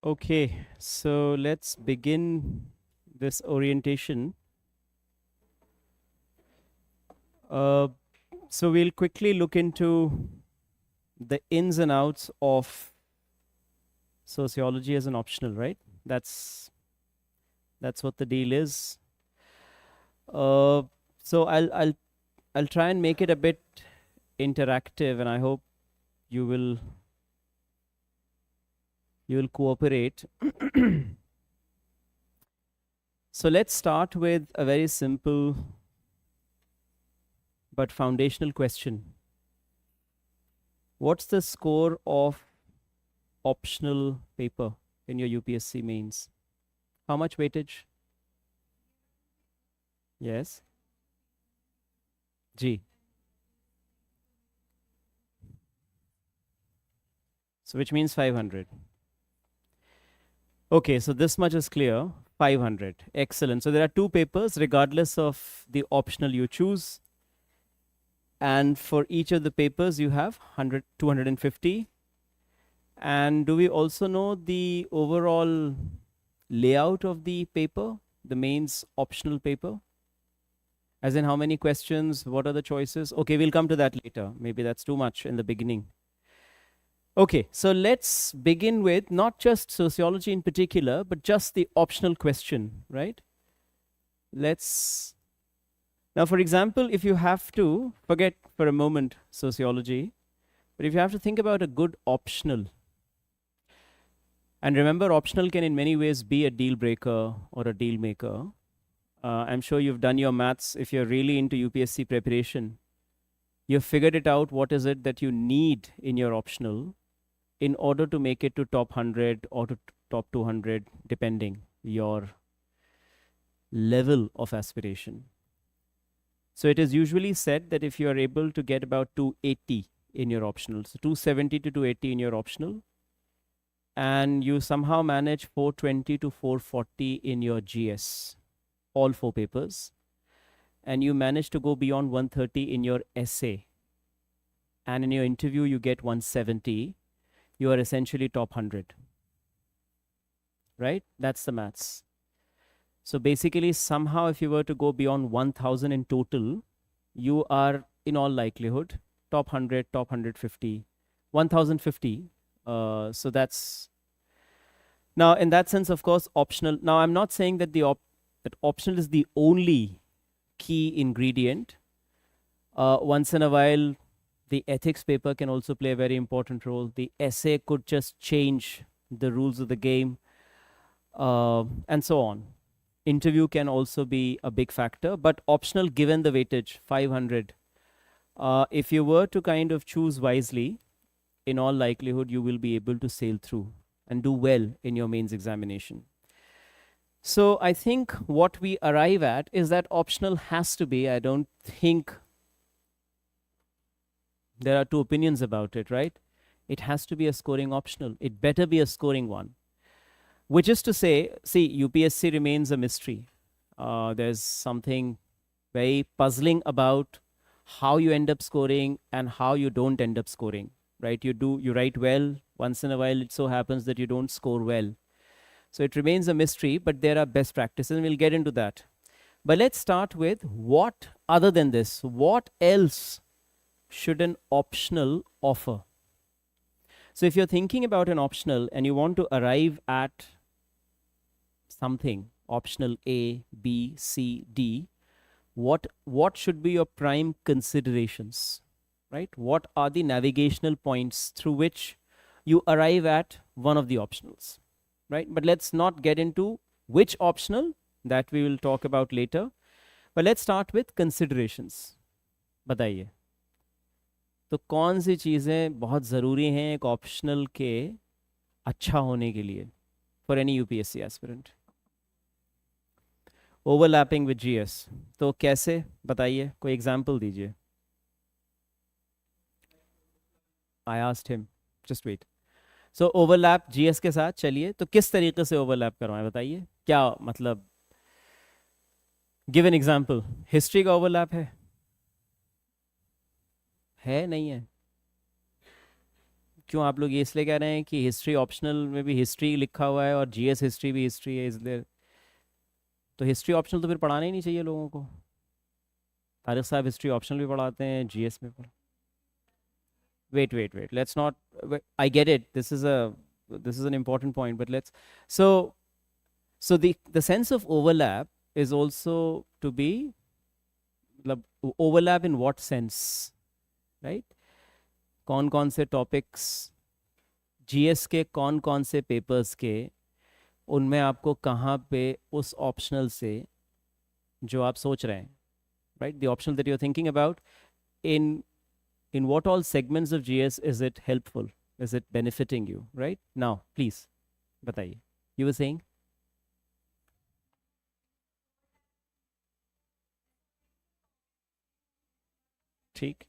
Okay, so let's begin this orientation. Uh, so we'll quickly look into the ins and outs of sociology as an optional, right? That's that's what the deal is. Uh, so I'll try and make it a bit interactive, and I hope you will you will cooperate. So let's start with a very simple but foundational question. What's the score of optional paper in your UPSC mains? How much weightage? Yes. G. So which means 500. Okay, so this much is clear. 500. Excellent. So there are two papers regardless of the optional you choose. And for each of the papers you have 100, 250. And do we also know the overall layout of the paper, the mains optional paper? As in how many questions, what are the choices? Okay, we'll come to that later. Maybe that's too much in the beginning. Okay, so let's begin with not just sociology in particular, but just the optional question, right? Now, for example, if you have to, forget for a moment sociology, but if you have to think about a good optional, and remember, optional can in many ways be a deal breaker or a deal maker. I'm sure you've done your maths. If you're really into UPSC preparation, you've figured it out. What is it that you need in your optional in order to make it to top 100 or to top 200, depending your level of aspiration? So it is usually said that if you are able to get about 280 in your optional, so 270 to 280 in your optional, and you somehow manage 420 to 440 in your GS, all four papers, and you manage to go beyond 130 in your essay, and in your interview you get 170, you are essentially top 100. Right? That's the maths. So basically, somehow, if you were to go beyond 1000 in total, you are in all likelihood top 100, top 150, 1050. So that's now, in that sense, of course, optional. Now, I'm not saying that that optional is the only key ingredient. Once in a while, the ethics paper can also play a very important role. The essay could just change the rules of the game, and so on. Interview can also be a big factor, but optional given the weightage, 500. If you were to kind of choose wisely, in all likelihood, you will be able to sail through and do well in your mains examination. So I think what we arrive at is that optional has to be, I don't think there are two opinions about it, right? It has to be a scoring optional. It better be a scoring one. Which is to say, see, UPSC remains a mystery. There's something very puzzling about how you end up scoring and how you don't end up scoring, right? You write well, once in a while it so happens that you don't score well. So it remains a mystery, but there are best practices, and we'll get into that. But let's start with what, other than this, what else should an optional offer? So if you're thinking about an optional and you want to arrive at something, optional A, B, C, D, what should be your prime considerations, right? What are the navigational points through which you arrive at one of the optionals, right? But let's not get into which optional, that we will talk about later. But let's start with considerations. बताइए, तो कौन सी चीज़ें बहुत ज़रूरी हैं एक optional के अच्छा होने के लिए for any UPSC aspirant? Overlapping with GS, तो कैसे, बताइए, कोई एग्जांपल दीजिए. I asked him, just wait. So overlap GS के साथ, चलिए, तो किस तरीके से ओवरलैप करवाएं, बताइए क्या मतलब. Give an example. हिस्ट्री का ओवरलैप है नहीं है? क्यों आप लोग ये इसलिए कह रहे हैं कि हिस्ट्री ऑप्शनल में भी हिस्ट्री लिखा हुआ है और जीएस हिस्ट्री भी हिस्ट्री है इसलिए? तो हिस्ट्री ऑप्शनल तो फिर पढ़ाना ही नहीं चाहिए लोगों को। तारिक साहब हिस्ट्री ऑप्शनल भी पढ़ाते हैं, जीएस में पढ़ wait, let's not I get it, this is an important point, but let's so so the sense of overlap is also to be मतलब overlap in what sense, right? कौन कौन से topics GS के, कौन कौन से पेपर्स के, उनमें आपको कहाँ पे उस ऑप्शनल से जो आप सोच रहे हैं, right, the optional that you're thinking about, in what all segments of GS is it helpful, is it benefiting you, right? Now please बताइए, you were saying? ठीक,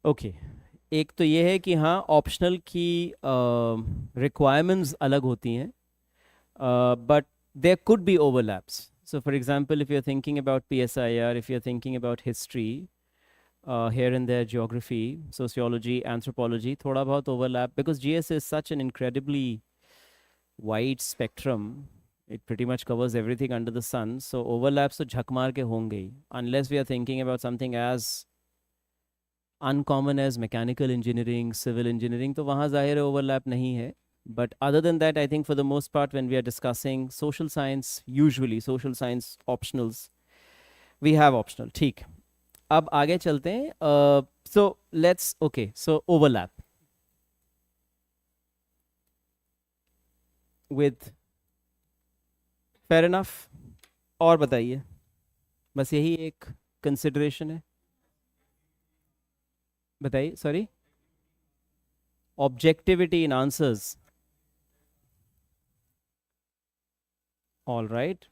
ओके। एक तो ये है कि हाँ ऑप्शनल की रिक्वायरमेंट्स अलग होती हैं, but there could be overlaps. So, for example, if you're thinking about PSIR, if you're thinking about history, here and there, geography, sociology, anthropology, thoda bahut overlap, because GS is such an incredibly wide spectrum. It pretty much covers everything under the sun. So, overlaps to jhak maar ke honge hi, unless we are thinking about something as uncommon as mechanical engineering, civil engineering, तो वहाँ ज़ाहिर है overlap नहीं है. But other than that, I think for the most part, when we are discussing social science, usually social science optionals, we have optional. ठीक, अब आगे चलते हैं. So let's, okay, so overlap with, fair enough. और बताइए, बस यही एक consideration है. बताइए, sorry. Objectivity in answers. All right.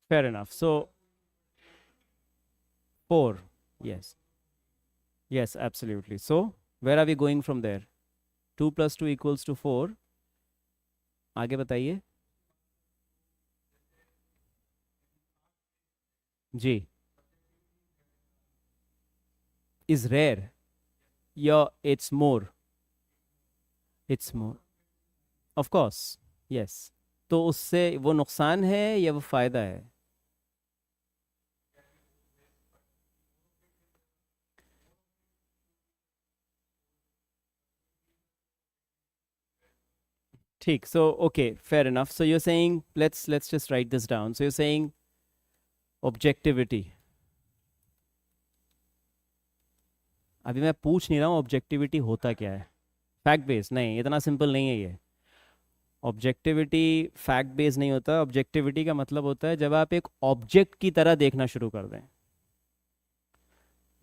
Fair enough. So 4. Yes. Yes, absolutely. So where are we going from there? 2 plus 2 equals to 4. आगे बताइए जी. Is rare. Yeah, it's more. It's more. Of course. Yes. तो उससे वो नुकसान है या वो फायदा है? ठीक. So okay, fair enough. So you're saying, let's just write this down. So you're saying objectivity. अभी मैं पूछ नहीं रहा हूँ ऑब्जेक्टिविटी होता क्या है. फैक्ट बेस्ड नहीं, इतना सिंपल नहीं है ये. ऑब्जेक्टिविटी फैक्ट बेस्ड नहीं होता. ऑब्जेक्टिविटी का मतलब होता है जब आप एक ऑब्जेक्ट की तरह देखना शुरू कर दें.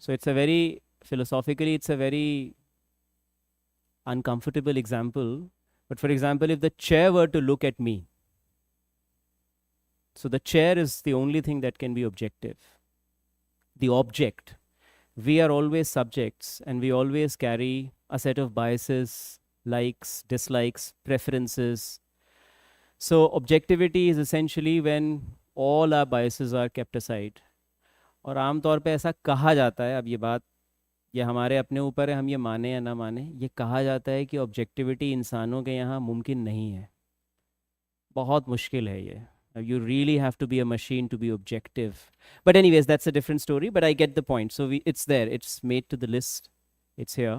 सो it's a very philosophically, it's a very uncomfortable example. But for example, if the chair were to look at me, so the chair is the only thing that can be objective. The object, we are always subjects and we always carry a set of biases, likes, dislikes, preferences. So objectivity is essentially when all our biases are kept aside. और आमतौर पे ऐसा कहा जाता है, अब ये बात ये हमारे अपने ऊपर है, हम ये माने या ना माने, ये कहा जाता है कि ऑब्जेक्टिविटी इंसानों के यहाँ मुमकिन नहीं है. बहुत मुश्किल है ये. You really have to be a machine to be objective. But anyways, that's a different story. But I get the point. So it's there. It's made to the list. It's here.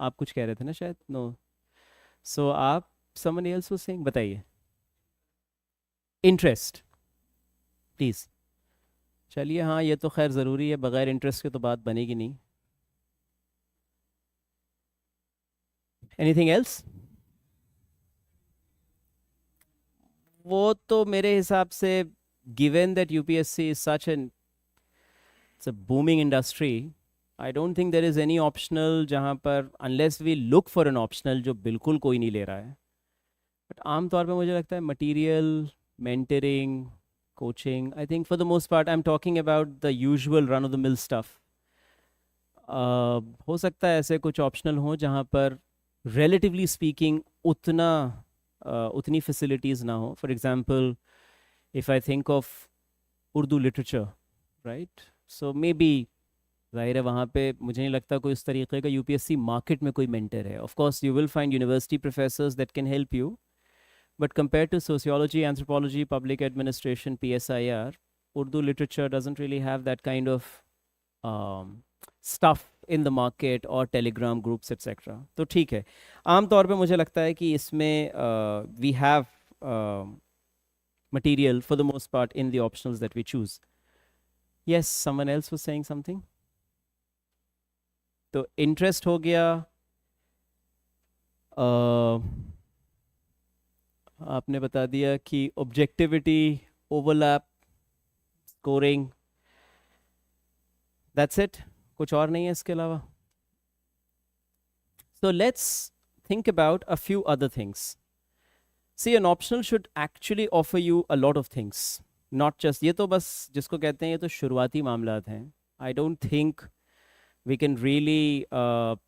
आप कुछ कह रहे थे ना शायद? No. So आप, someone else was saying, बताइए. Interest. Please. चलिए, हाँ ये तो खैर ज़रूरी है, बगैर इंटरेस्ट के तो बात बनेगी नहीं. Anything else? वो तो मेरे हिसाब से given that UPSC is such an it's a booming industry, I don't think there is any optional जहाँ पर unless we look for an optional जो बिल्कुल कोई नहीं ले रहा है. But आमतौर पे मुझे लगता है material, mentoring, coaching, I think for the most part I'm talking about the usual run of the mill stuff. हो सकता है ऐसे कुछ ऑप्शनल हों जहाँ पर relatively speaking उतना उतनी facilities ना हो. For example, if I think of Urdu literature, right? So maybe जाहिर है वहाँ पे मुझे नहीं लगता कोई उस तरीके का यूपीएससी मार्केट में कोई मेंटर है. Of course you will find university professors that can help you, but compare to sociology, anthropology, public administration, PSIR, Urdu literature doesn't really have that kind of stuff in the market or telegram groups etc. तो ठीक है. आमतौर पे मुझे लगता है कि इसमें we have material for the most part in the optionals that we choose. Yes, someone else was saying something. तो इंटरेस्ट हो गया, आपने बता दिया कि objectivity, overlap, scoring, that's it. कुछ और नहीं है इसके अलावा. So let's think about a few other things. See, an optional should actually offer you a lot of things, not just, ये तो बस जिसको कहते हैं ये तो शुरुआती मामलात हैं. I don't think we can really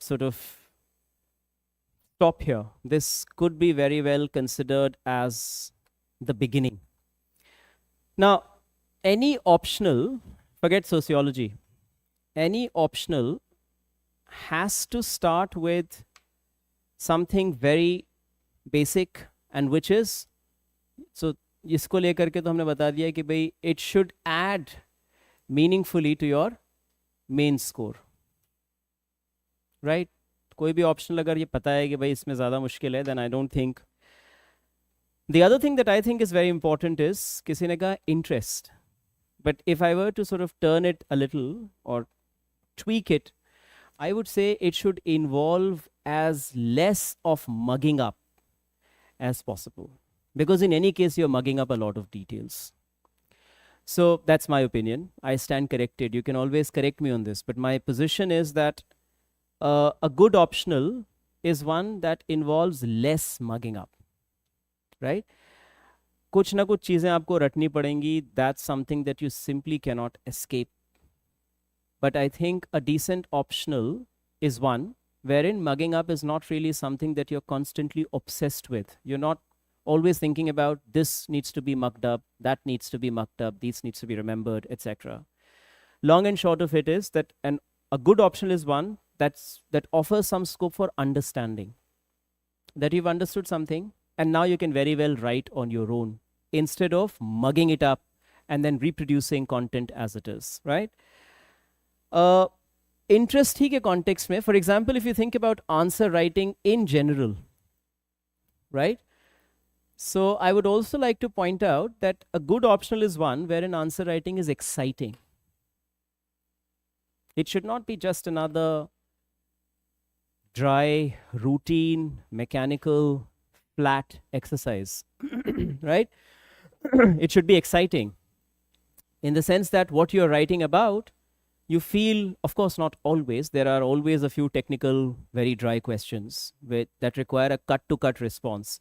sort of stop here. This could be very well considered as the beginning. Now, any optional, forget sociology, any optional has to start with something very basic, and which is, so इसको लेकर के तो हमने बता दिया कि भाई it should add meaningfully to your main score, right? कोई भी ऑप्शनल अगर ये पता है कि भाई इसमें ज़्यादा मुश्किल है, then I don't think. The other thing that I think is very important is, किसी ने कहा interest, but if I were to sort of turn it a little or tweak it, I would say it should involve as less of mugging up as possible, because in any case you're mugging up a lot of details. So that's my opinion. I stand corrected. You can always correct me on this, but my position is that a good optional is one that involves less mugging up, right? कुछ ना कुछ चीज़ें आपको रटनी पड़ेंगी. That's something that you simply cannot escape. But I think a decent optional is one wherein mugging up is not really something that you're constantly obsessed with. You're not always thinking about this needs to be mugged up, that needs to be mugged up, these needs to be remembered, etc. Long and short of it is that a good optional is one that offers some scope for understanding, that you've understood something and now you can very well write on your own instead of mugging it up and then reproducing content as it is, right? Interest ही के context में, for example, if you think about answer writing in general, right? So I would also like to point out that a good optional is one wherein answer writing is exciting. It should not be just another dry, routine, mechanical, flat exercise, right? It should be exciting in the sense that what you're writing about, you feel, of course, not always. There are always a few technical, very dry questions that require a cut-to-cut response.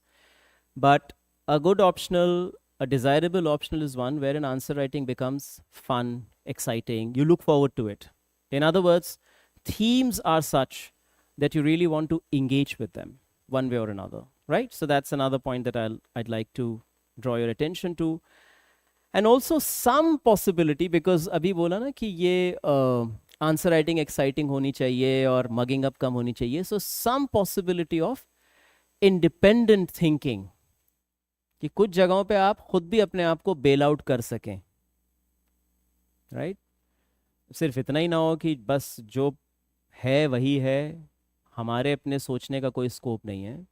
But a good optional, a desirable optional is one wherein answer writing becomes fun, exciting. You look forward to it. In other words, themes are such that you really want to engage with them one way or another, right? So that's another point that I'd like to draw your attention to. And also some possibility, because अभी बोला ना कि ये answer writing exciting होनी चाहिए और mugging up कम होनी चाहिए. So some possibility of independent thinking, कि कुछ जगहों पे आप खुद भी अपने आप को बेल आउट कर सकें, राइट? सिर्फ इतना ही ना हो कि बस जो है वही है, हमारे अपने सोचने का कोई स्कोप नहीं है.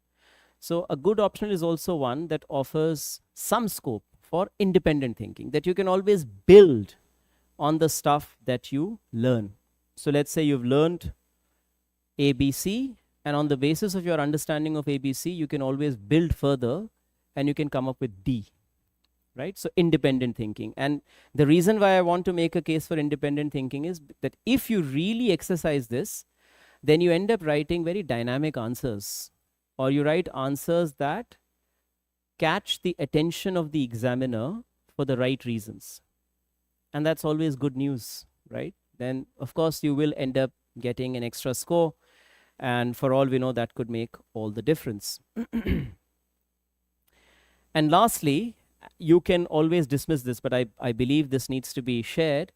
So a good optional is also one that offers some scope for independent thinking, that you can always build on the stuff that you learn. So let's say you've learned ABC, and on the basis of your understanding of ABC, you can always build further and you can come up with D, right? So independent thinking. And the reason why I want to make a case for independent thinking is that if you really exercise this, then you end up writing very dynamic answers, or you write answers that catch the attention of the examiner for the right reasons. And that's always good news, right? Then, of course, you will end up getting an extra score. And for all we know, that could make all the difference. And lastly, you can always dismiss this, but I believe this needs to be shared,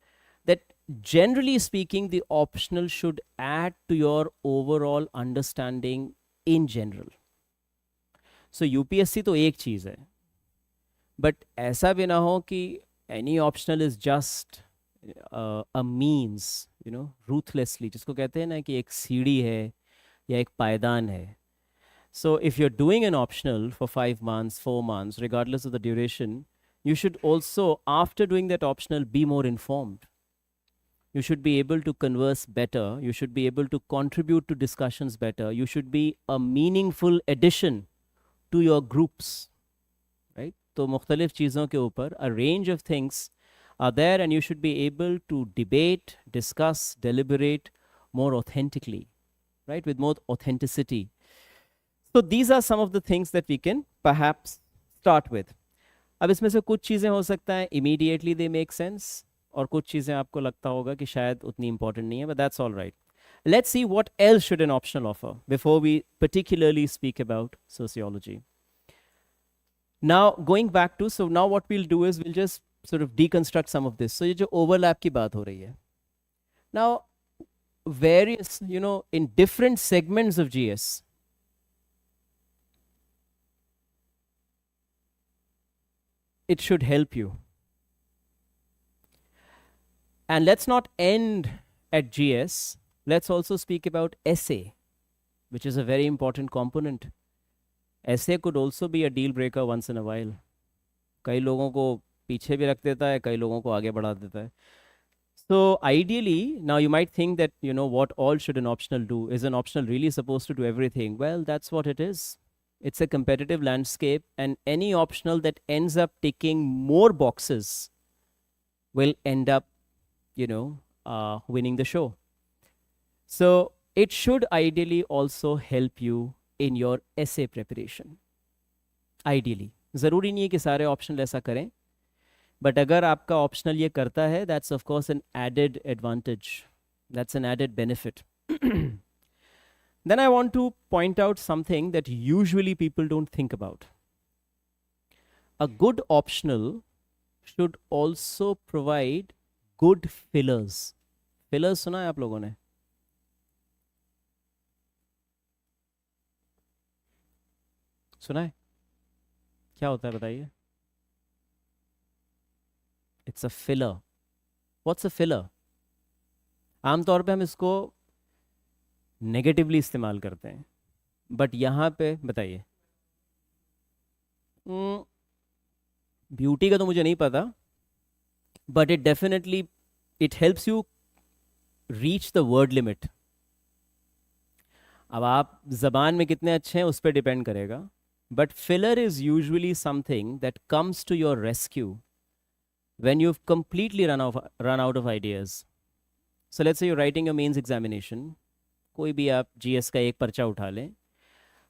that generally speaking, the optional should add to your overall understanding in general. So UPSC तो एक चीज़ है, but ऐसा भी ना हो कि any optional is just a means, you know, ruthlessly, जिसको कहते हैं ना कि एक सीढ़ी है या एक पायदान है. So if you're doing an optional for 5 months, 4 months, regardless of the duration, you should also, after doing that optional, be more informed. You should be able to converse better. You should be able to contribute to discussions better. You should be a meaningful addition to your groups, right? तो मुख्तलिफ चीज़ों के ऊपर a range of things are there, and you should be able to debate, discuss, deliberate more authentically, right? With more authenticity. So these are some of the things that we can perhaps start with. अब इसमें से कुछ चीज़ें हो सकता है immediately they make sense, और कुछ चीज़ें आपको लगता होगा कि शायद उतनी important नहीं है, but that's all right. Let's see what else should an optional offer before we particularly speak about sociology. Now going back to, so now what we'll do is we'll just sort of deconstruct some of this. So ये जो overlap की बात हो रही है. Now various, you know, in different segments of GS, it should help you. And let's not end at GS. Let's also speak about essay, which is a very important component. Essay could also be a deal breaker once in a while. कई लोगों को पीछे भी रख देता है, कई लोगों को आगे बढ़ा देता है. So ideally, now you might think that, you know, what all should an optional do? Is an optional really supposed to do everything? Well, that's what it is. It's a competitive landscape, and any optional that ends up ticking more boxes will end up, you know, winning the show. So it should ideally also help you in your essay preparation. Ideally. ज़रूरी नहीं है कि सारे optional ऐसा करें, but अगर आपका optional ये करता है, that's of course an added advantage. That's an added benefit. Then I want to point out something that usually people don't think about. A good optional should also provide good fillers. Fillers सुना है आप लोगों ने? सुना है? क्या होता है बताइए? It's a filler. What's a filler? आमतौर पे हम इसको नेगेटिवली इस्तेमाल करते हैं, बट यहाँ पे बताइए. ब्यूटी का तो मुझे नहीं पता, but it definitely it helps you reach the word limit. अब आप जबान में कितने अच्छे हैं उस पर डिपेंड करेगा, but filler is usually something that comes to your rescue when you've completely run out of ideas. So let's say you're writing your mains examination. कोई भी आप GS का एक पर्चा उठा लें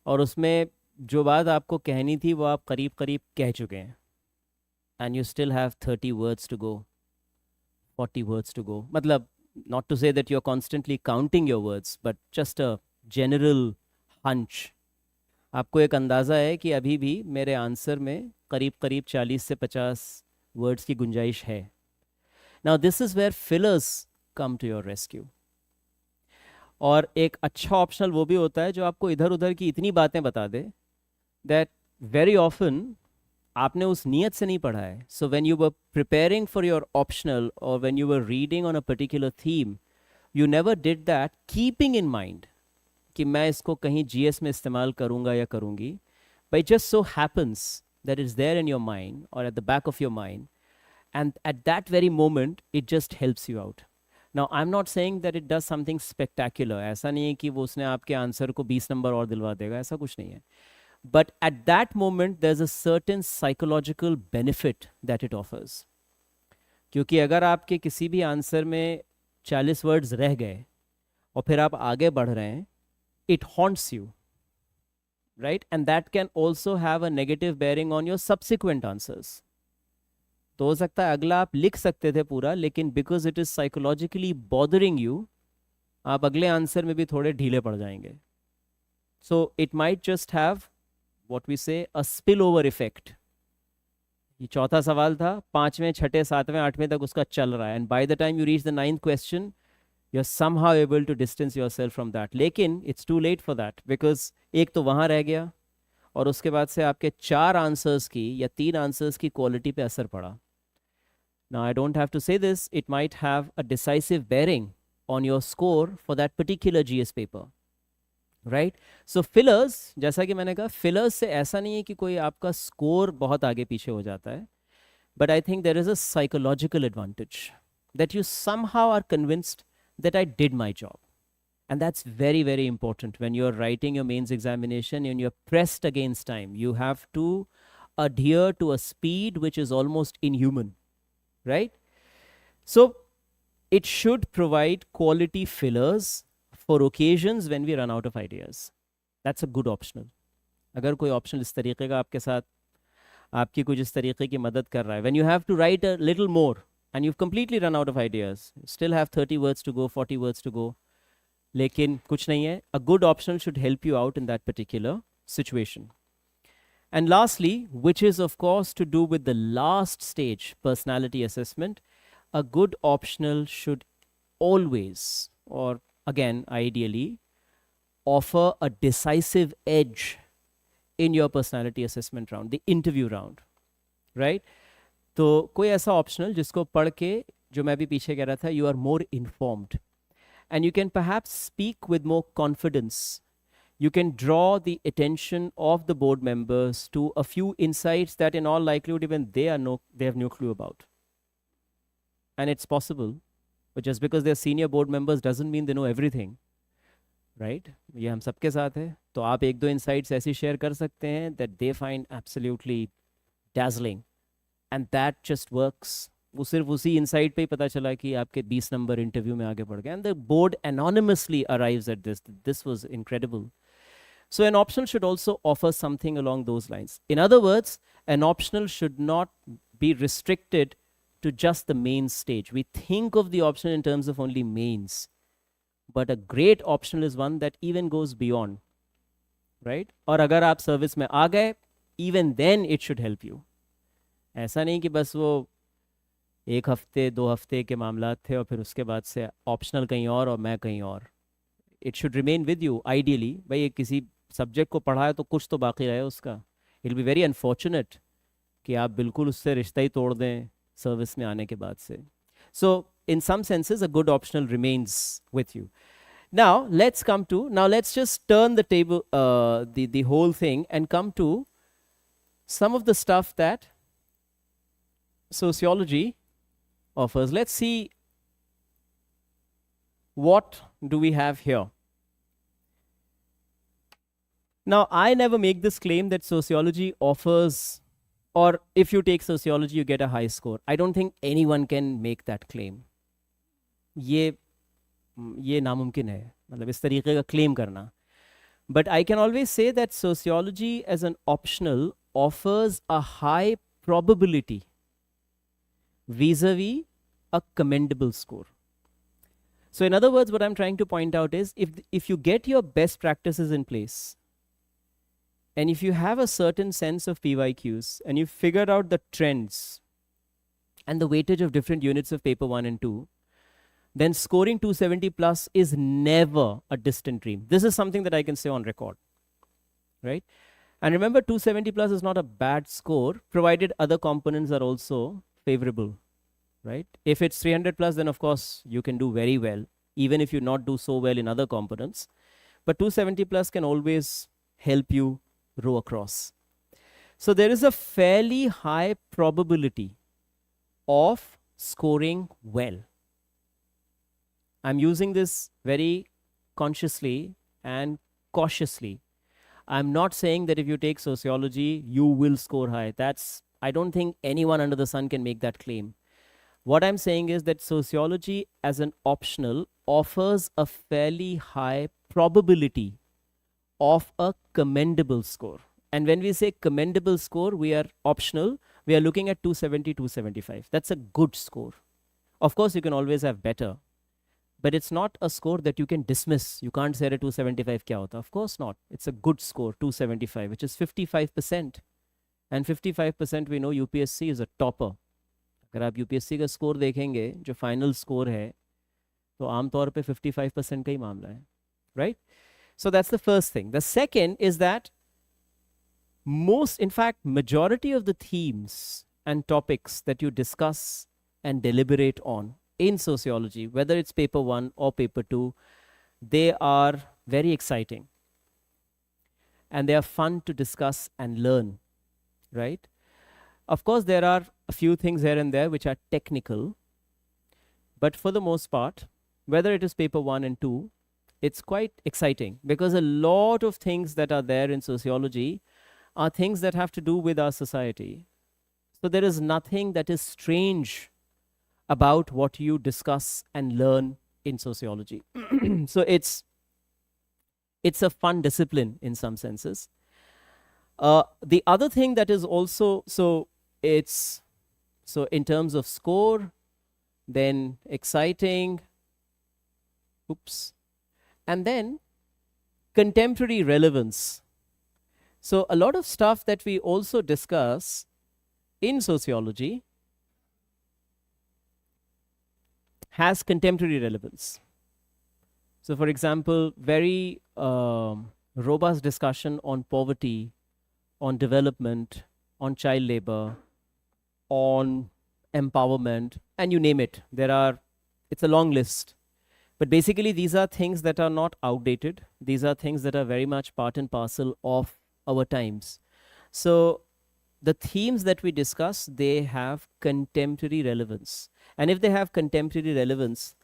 और उसमें जो बात आपको कहनी थी वो आप करीब करीब कह चुके हैं, and you still have 30 words to go, 40 words to go. मतलब not to say that you're constantly counting your words, but just a general hunch. आपको एक अंदाज़ा है कि अभी भी मेरे आंसर में करीब करीब 40 से 50 वर्ड्स की गुंजाइश है. Now this is where fillers come to your rescue. और एक अच्छा ऑप्शनल वो भी होता है जो आपको इधर उधर की इतनी बातें बता दे दैट वेरी ऑफन आपने उस नीयत से नहीं पढ़ा है. So when you were preparing for your optional और when you were reading on a particular theme, you never did that keeping in mind कि मैं इसको कहीं GS में इस्तेमाल करूँगा या करूँगी. But it just so happens that is there in your mind or at the back of your mind, and at that very moment it just helps you out. Now I'm not saying that it does something spectacular. ऐसा नहीं है कि वो उसने आपके answer को 20 number और दिलवा देगा, ऐसा कुछ नहीं है. But at that moment there's a certain psychological benefit that it offers. क्योंकि अगर आपके किसी भी आंसर में 40 वर्ड्स रह गए और फिर आप आगे बढ़ रहे हैं, it haunts you. Right? And that can also have a negative bearing on your subsequent answers. तो हो सकता है अगला आप लिख सकते थे पूरा, लेकिन because it is psychologically bothering you, आप अगले आंसर में भी थोड़े ढीले पड़ जाएंगे. So it might just have what we say a spillover effect. ये चौथा सवाल था, पांचवें छठे सातवें आठवें तक उसका चल रहा है, and by the time you reach the ninth question you are somehow able to distance yourself from that. लेकिन it's too late for that, because एक तो वहां रह गया और उसके बाद से आपके 4 आंसर्स की या 3 आंसर्स की क्वालिटी पे असर पड़ा. Now I don't have to say this, it might have a decisive bearing on your score for that particular GS paper. Right. So fillers, जैसा कि मैंने कहा, फिलर्स से ऐसा नहीं है कि कोई आपका स्कोर बहुत आगे पीछे हो जाता है, but I think there is a psychological advantage that you somehow are convinced that I did my job. And that's very, very important when you're writing your mains examination and you're pressed against time. You have to adhere to a speed which is almost inhuman, right? So it should provide quality fillers for occasions when we run out of ideas. That's a good optional. अगर कोई optional इस तरीके का आपके साथ, आपकी कुछ इस तरीके की मदद कर रहा है, when you have to write a little more and you've completely run out of ideas, still have 30 words to go, 40 words to go, लेकिन कुछ नहीं है, a good optional should help you out in that particular situation. And lastly, which is of course to do with the last stage, personality assessment, a good optional should always, or again ideally, offer a decisive edge in your personality assessment round, the interview round, right? तो कोई ऐसा optional जिसको पढ़ के, जो मैं भी पीछे कह रहा था, you are more informed and you can perhaps speak with more confidence. You can draw the attention of the board members to a few insights that in all likelihood even they have no clue about. And it's possible, but just because they're senior board members doesn't mean they know everything, right? ये हम सबके साथ है. तो आप एक दो insights ऐसी share कर सकते हैं that they find absolutely dazzling, and that just works. वो सिर्फ उसी insight पे ही पता चला कि आपके 20 नंबर इंटरव्यू में आगे बढ़ गए, and the board anonymously arrives at this was incredible. So an optional should also offer something along those lines. In other words, an optional should not be restricted to just the main stage. We think of the optional in terms of only mains, but a great optional is one that even goes beyond, right? और अगर आप service में आ गए, even then it should help you. ऐसा नहीं कि बस वो 1 हफ्ते 2 हफ्ते के मामला थे और फिर उसके बाद से ऑप्शनल कहीं और मैं कहीं और. It should remain with you ideally. भाई किसी सब्जेक्ट को पढ़ा है तो कुछ तो बाकी रहे उसका. It'll be very unfortunate कि आप बिल्कुल उससे रिश्ता ही तोड़ दें सर्विस में आने के बाद से. So in some senses a good optional remains with you. Now let's just turn the table, the whole thing, and come to some of the stuff that sociology offers. Let's see what do we have here. Now, I never make this claim that sociology offers, or if you take sociology, you get a high score. I don't think anyone can make that claim. ये नामुमकिन है, मतलब इस तरीके का claim करना. But I can always say that sociology as an optional offers a high probability vis-a-vis a commendable score. So in other words, what I'm trying to point out is if you get your best practices in place, and if you have a certain sense of PYQs and you figure out the trends and the weightage of different units of paper 1 and 2, then scoring 270 plus is never a distant dream. This is something that I can say on record, right? And remember, 270 plus is not a bad score, provided other components are also favorable, right? If it's 300 plus, then of course you can do very well, even if you not do so well in other components. But 270 plus can always help you row across. So there is a fairly high probability of scoring well. I'm using this very consciously and cautiously. I'm not saying that if you take sociology, you will score high. I don't think anyone under the sun can make that claim. What I'm saying is that sociology as an optional offers a fairly high probability of a commendable score. And when we say commendable score, we are optional. We are looking at 270, 275. That's a good score. Of course, you can always have better. but it's not a score that you can dismiss. You can't say that 275 kya hota. Of course not. It's a good score, 275, which is 55%. And 55% we know UPSC is a topper. अगर आप UPSC का score देखेंगे जो final score है तो आमतौर पे 55% का ही मामला है, right? So that's the first thing. The second is that most, in fact, majority of the themes and topics that you discuss and deliberate on in sociology, whether it's paper 1 or paper 2, they are very exciting and they are fun to discuss and learn, right? Of course, there are a few things here and there which are technical, but for the most part, whether it is paper 1 and 2, it's quite exciting because a lot of things that are there in sociology are things that have to do with our society. So there is nothing that is strange about what you discuss and learn in sociology. So it's a fun discipline in some senses. The other thing that is also, so in terms of score, then exciting, and then contemporary relevance. So a lot of stuff that we also discuss in sociology has contemporary relevance. So for example, very robust discussion on poverty, on development, on child labor, on empowerment, and you name it. It's a long list. But basically, these are things that are not outdated. These are things that are very much part and parcel of our times. So the themes that we discuss, they have contemporary relevance. And if they have contemporary relevance,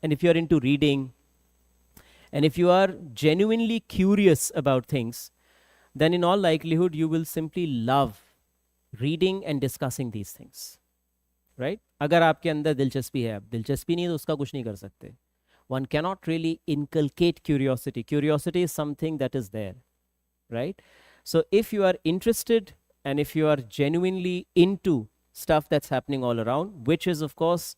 and if you're into reading, and if you are genuinely curious about things, then in all likelihood, you will simply love reading and discussing these things, right? अगर आपके अंदर दिलचस्पी है, अब दिलचस्पी नहीं है तो उसका कुछ नहीं कर सकते. One cannot really inculcate curiosity. Curiosity is something that is there, right? So if you are interested and if you are genuinely into stuff that's happening all around, which is of course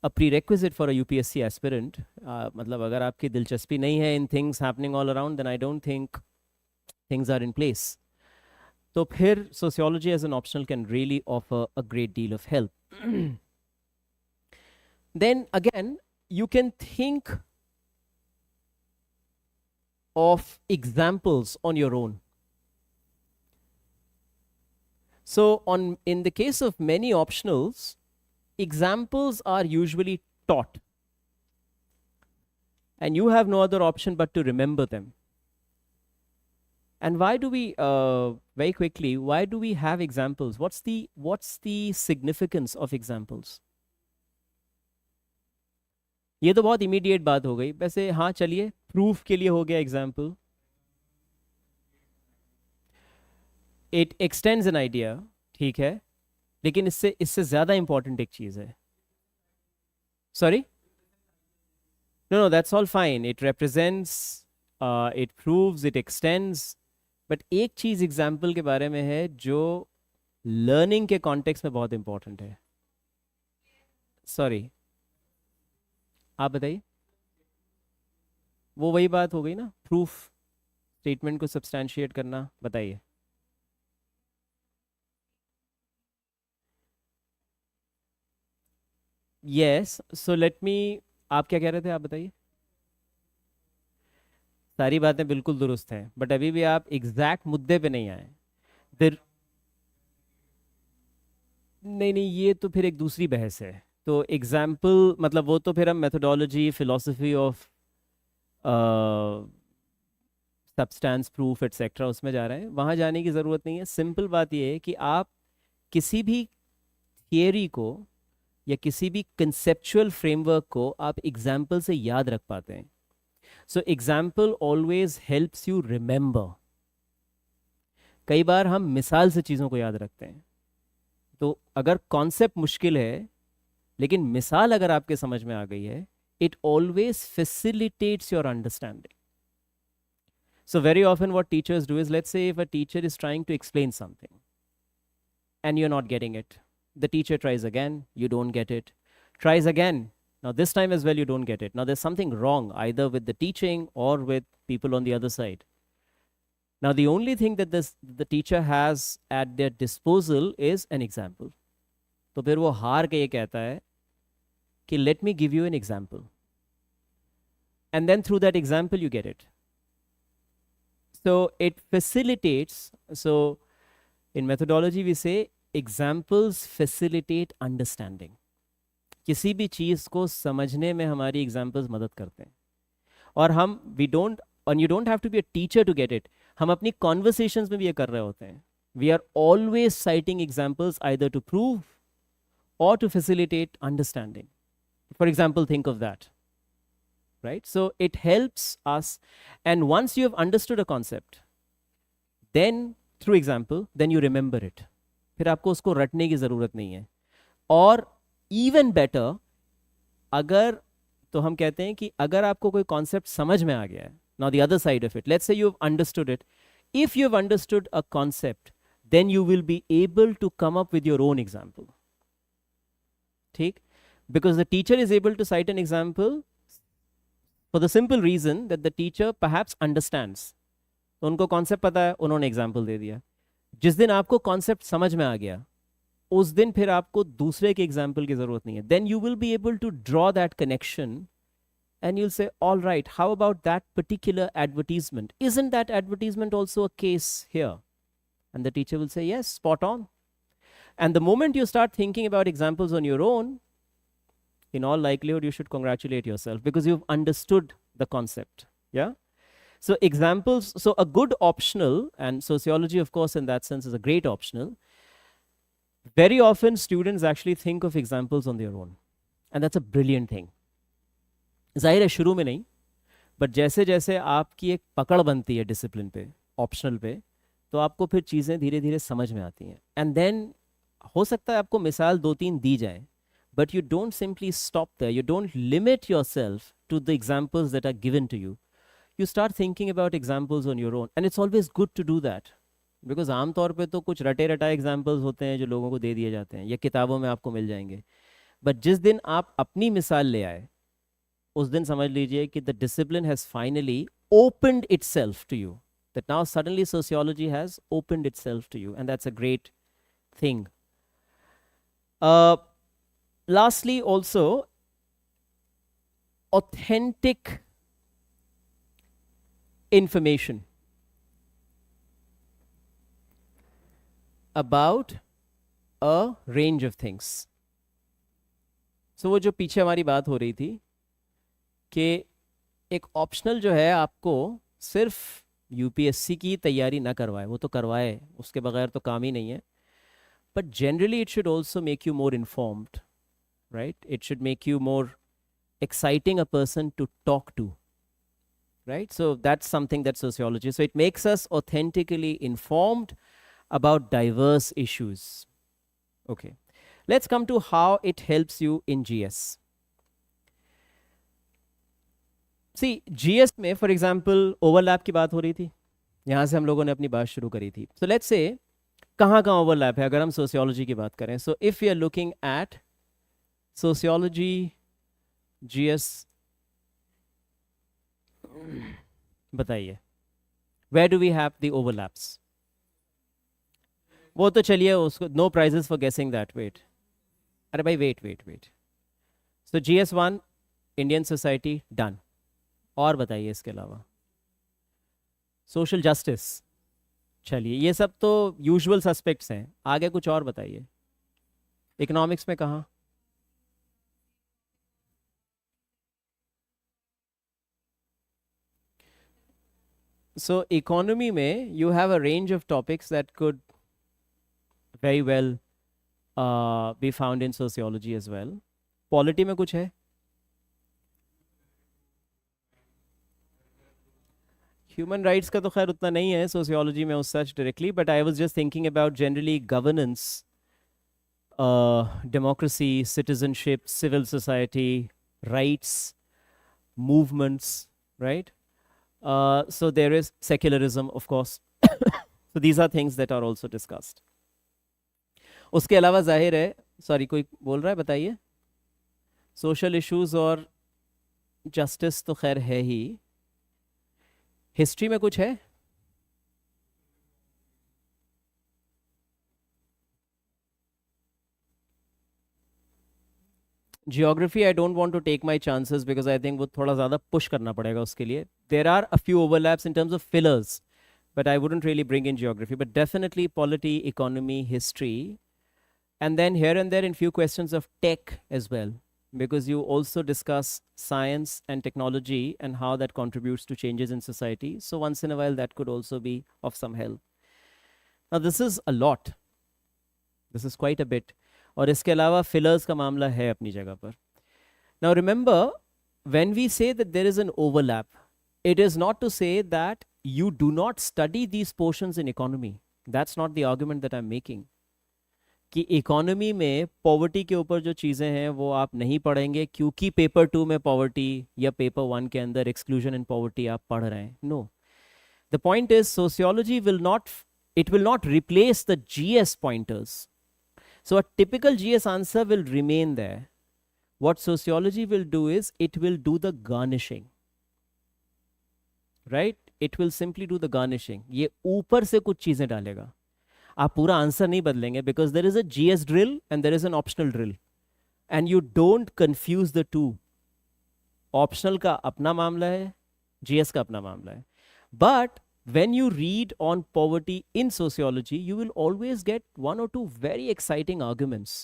a prerequisite for a UPSC aspirant, मतलब अगर आपकी दिलचस्पी नहीं है in things happening all around, then I don't think things are in place. तो फिर sociology as an optional can really offer a great deal of help. Then again, you can think of examples on your own. So in the case of many optionals, examples are usually taught. And you have no other option but to remember them. And why do we, very quickly, why do we have examples? What's the significance of examples? ये तो बहुत immediate बात हो गई. वैसे हाँ चलिए, proof के लिए हो गया example. It extends an idea, ठीक है, लेकिन इससे ज़्यादा इंपॉर्टेंट एक चीज़ है. Sorry, no that's all fine. It represents, it proves, it extends. But एक चीज़ एग्जाम्पल के बारे में है जो लर्निंग के कॉन्टेक्स्ट में बहुत इंपॉर्टेंट है. सॉरी, आप बताइए. वो वही बात हो गई ना, प्रूफ, स्टेटमेंट को सब्सटैंशिएट करना. बताइए. यस, सो लेट मी, आप क्या कह रहे थे, आप बताइए. सारी बातें बिल्कुल दुरुस्त हैं, बट अभी भी आप एग्जैक्ट मुद्दे पे नहीं आए. फिर नहीं, ये तो फिर एक दूसरी बहस है. तो एग्जाम्पल मतलब वो तो फिर हम methodology, philosophy of substance, proof etcetera उसमें जा रहे हैं. वहाँ जाने की ज़रूरत नहीं है. सिंपल बात ये है कि आप किसी भी थियरी को या किसी भी कंसेप्चुअल फ्रेमवर्क को आप एग्जाम्पल से याद रख पाते हैं. So example always helps you remember. कई बार हम मिसाल से चीज़ों को याद रखते हैं. तो अगर कॉन्सेप्ट मुश्किल है लेकिन मिसाल अगर आपके समझ में आ गई है, it always facilitates your understanding. So very often what teachers do is, let's say if a teacher is trying to explain something and you're not getting it, the teacher tries again, you don't get it, tries again, Now, this time as well, you don't get it. Now, there's something wrong either with the teaching or with people on the other side. Now, the only thing that the teacher has at their disposal is an example. तो फिर वो हार के ये कहता है कि let me give you an example. And then through that example, you get it. So it facilitates, so in methodology, we say examples facilitate understanding. किसी भी चीज़ को समझने में हमारी एग्जाम्पल्स मदद करते हैं और हम we don't and you don't have to be a teacher to get it. हम अपनी conversations में भी ये कर रहे होते हैं. We are always citing examples either to prove or to facilitate understanding. For example, think of that. Right? So it helps us, and once you have understood a concept, then through example, then you remember it. फिर आपको उसको रटने की ज़रूरत नहीं है. और even better, अगर तो हम कहते हैं कि अगर आपको कोई कॉन्सेप्ट समझ में आ गया है, now the other side of it, let's say you've understood it. If you've understood a concept, then you will be able to come up with your own example. ठीक? Because the teacher is able to cite an example for the simple reason that the teacher perhaps understands. तो उनको concept पता है, उन्होंने example दे दिया. जिस दिन आपको कॉन्सेप्ट समझ में आ गया, उस दिन फिर आपको दूसरे के एग्जाम्पल की जरूरत नहीं है. Then you will be able to draw that connection and you'll say, all right, how about that particular advertisement? Isn't that advertisement also a case here? And the teacher will say, yes, spot on. And the moment you start thinking about examples on your own, in all likelihood, you should congratulate yourself because you've understood the concept. Yeah? So examples, so a good optional, and sociology, of course, in that sense is a great optional. Very often students actually think of examples on their own. And that's a brilliant thing. जाहिर है शुरू में नहीं, but जैसे जैसे आपकी एक पकड़ बनती है डिसिप्लिन पे, ऑप्शनल पे, तो आपको फिर चीज़ें धीरे धीरे समझ में आती हैं. एंड देन हो सकता है आपको मिसाल 2-3 दी जाए, but you don't simply stop there, you don't limit yourself to the examples that are given to you. You start thinking about examples on your own, and it's always good to do that. Because आमतौर पे तो कुछ रटे रटाए examples होते हैं जो लोगों को दे दिए जाते हैं या किताबों में आपको मिल जाएंगे. बट जिस दिन आप अपनी मिसाल ले आए, उस दिन समझ लीजिए कि the discipline has finally opened itself to you, that now suddenly sociology has opened itself to you, and that's a great thing. Lastly, also, authentic information about a range of things. So वो जो पीछे हमारी बात हो रही थी कि एक ऑप्शनल जो है आपको सिर्फ यूपीएससी की तैयारी ना करवाए, वो तो करवाए, उसके बगैर तो काम ही नहीं है. But generally it should also make you more informed, right? It should make you more exciting a person to talk to, right? So that's something that sociology, so it makes us authentically informed about diverse issues. Okay, let's come to how it helps you in GS. See, GS में for example overlap की बात हो रही थी, यहाँ से हम लोगों ने अपनी बात शुरू करी थी. So let's say कहाँ कहाँ ओवरलैप है अगर हम सोशियोलॉजी की बात करें. So if you are looking at sociology GS, बताइए where do we have the overlaps? वो तो चलिए उसको no prizes for guessing that. Wait, अरे भाई wait. So GS1 Indian society done. और बताइए इसके अलावा सोशल जस्टिस, चलिए ये सब तो यूजुअल सस्पेक्ट्स हैं. आगे कुछ और बताइए. इकोनॉमिक्स में कहाँ? सो इकोनॉमी में you have a range of topics that could very well be found in sociology as well. Polity में कुछ है? ह्यूमन राइट्स का तो खैर उतना नहीं है सोशियोलॉजी में as such directly, but I was just thinking about generally governance, democracy, citizenship, civil society, rights, movements, right? So there is secularism, of course. So these are things that are also discussed. उसके अलावा जाहिर है, sorry कोई बोल रहा है, बताइए. Social issues और जस्टिस तो खैर है ही। हिस्ट्री में कुछ है? Geography I don't want to take my chances because I think वो थोड़ा ज़्यादा पुश करना पड़ेगा उसके लिए. There are a few overlaps in terms of fillers, but I wouldn't really bring in geography, but definitely polity, economy, history, and then here and there in few questions of tech as well, because you also discuss science and technology and how that contributes to changes in society. So once in a while that could also be of some help. Now this is a lot. This is quite a bit. और इसके अलावा fillers का मामला है अपनी जगह पर. Now remember, when we say that there is an overlap, it is not to say that you do not study these portions in economy. That's not the argument that I'm making. कि economy में poverty के ऊपर जो चीज़ें हैं वो आप नहीं पढ़ेंगे क्योंकि पेपर 2 में पॉवर्टी या पेपर 1 के अंदर एक्सक्लूजन एंड पॉवर्टी आप पढ़ रहे हैं. No, the point is sociology will not, it will not replace the GS pointers. So a typical GS answer will remain there. What sociology will do is it will do the garnishing. Right? It will simply do the garnishing. ये ऊपर से कुछ चीजें डालेगा. आप पूरा answer नहीं बदलेंगे because there is a GS drill and there is an optional drill. And you don't confuse the two. Optional का अपना मामला है, GS का अपना मामला है. But when you read on poverty in sociology, you will always get one or two very exciting arguments.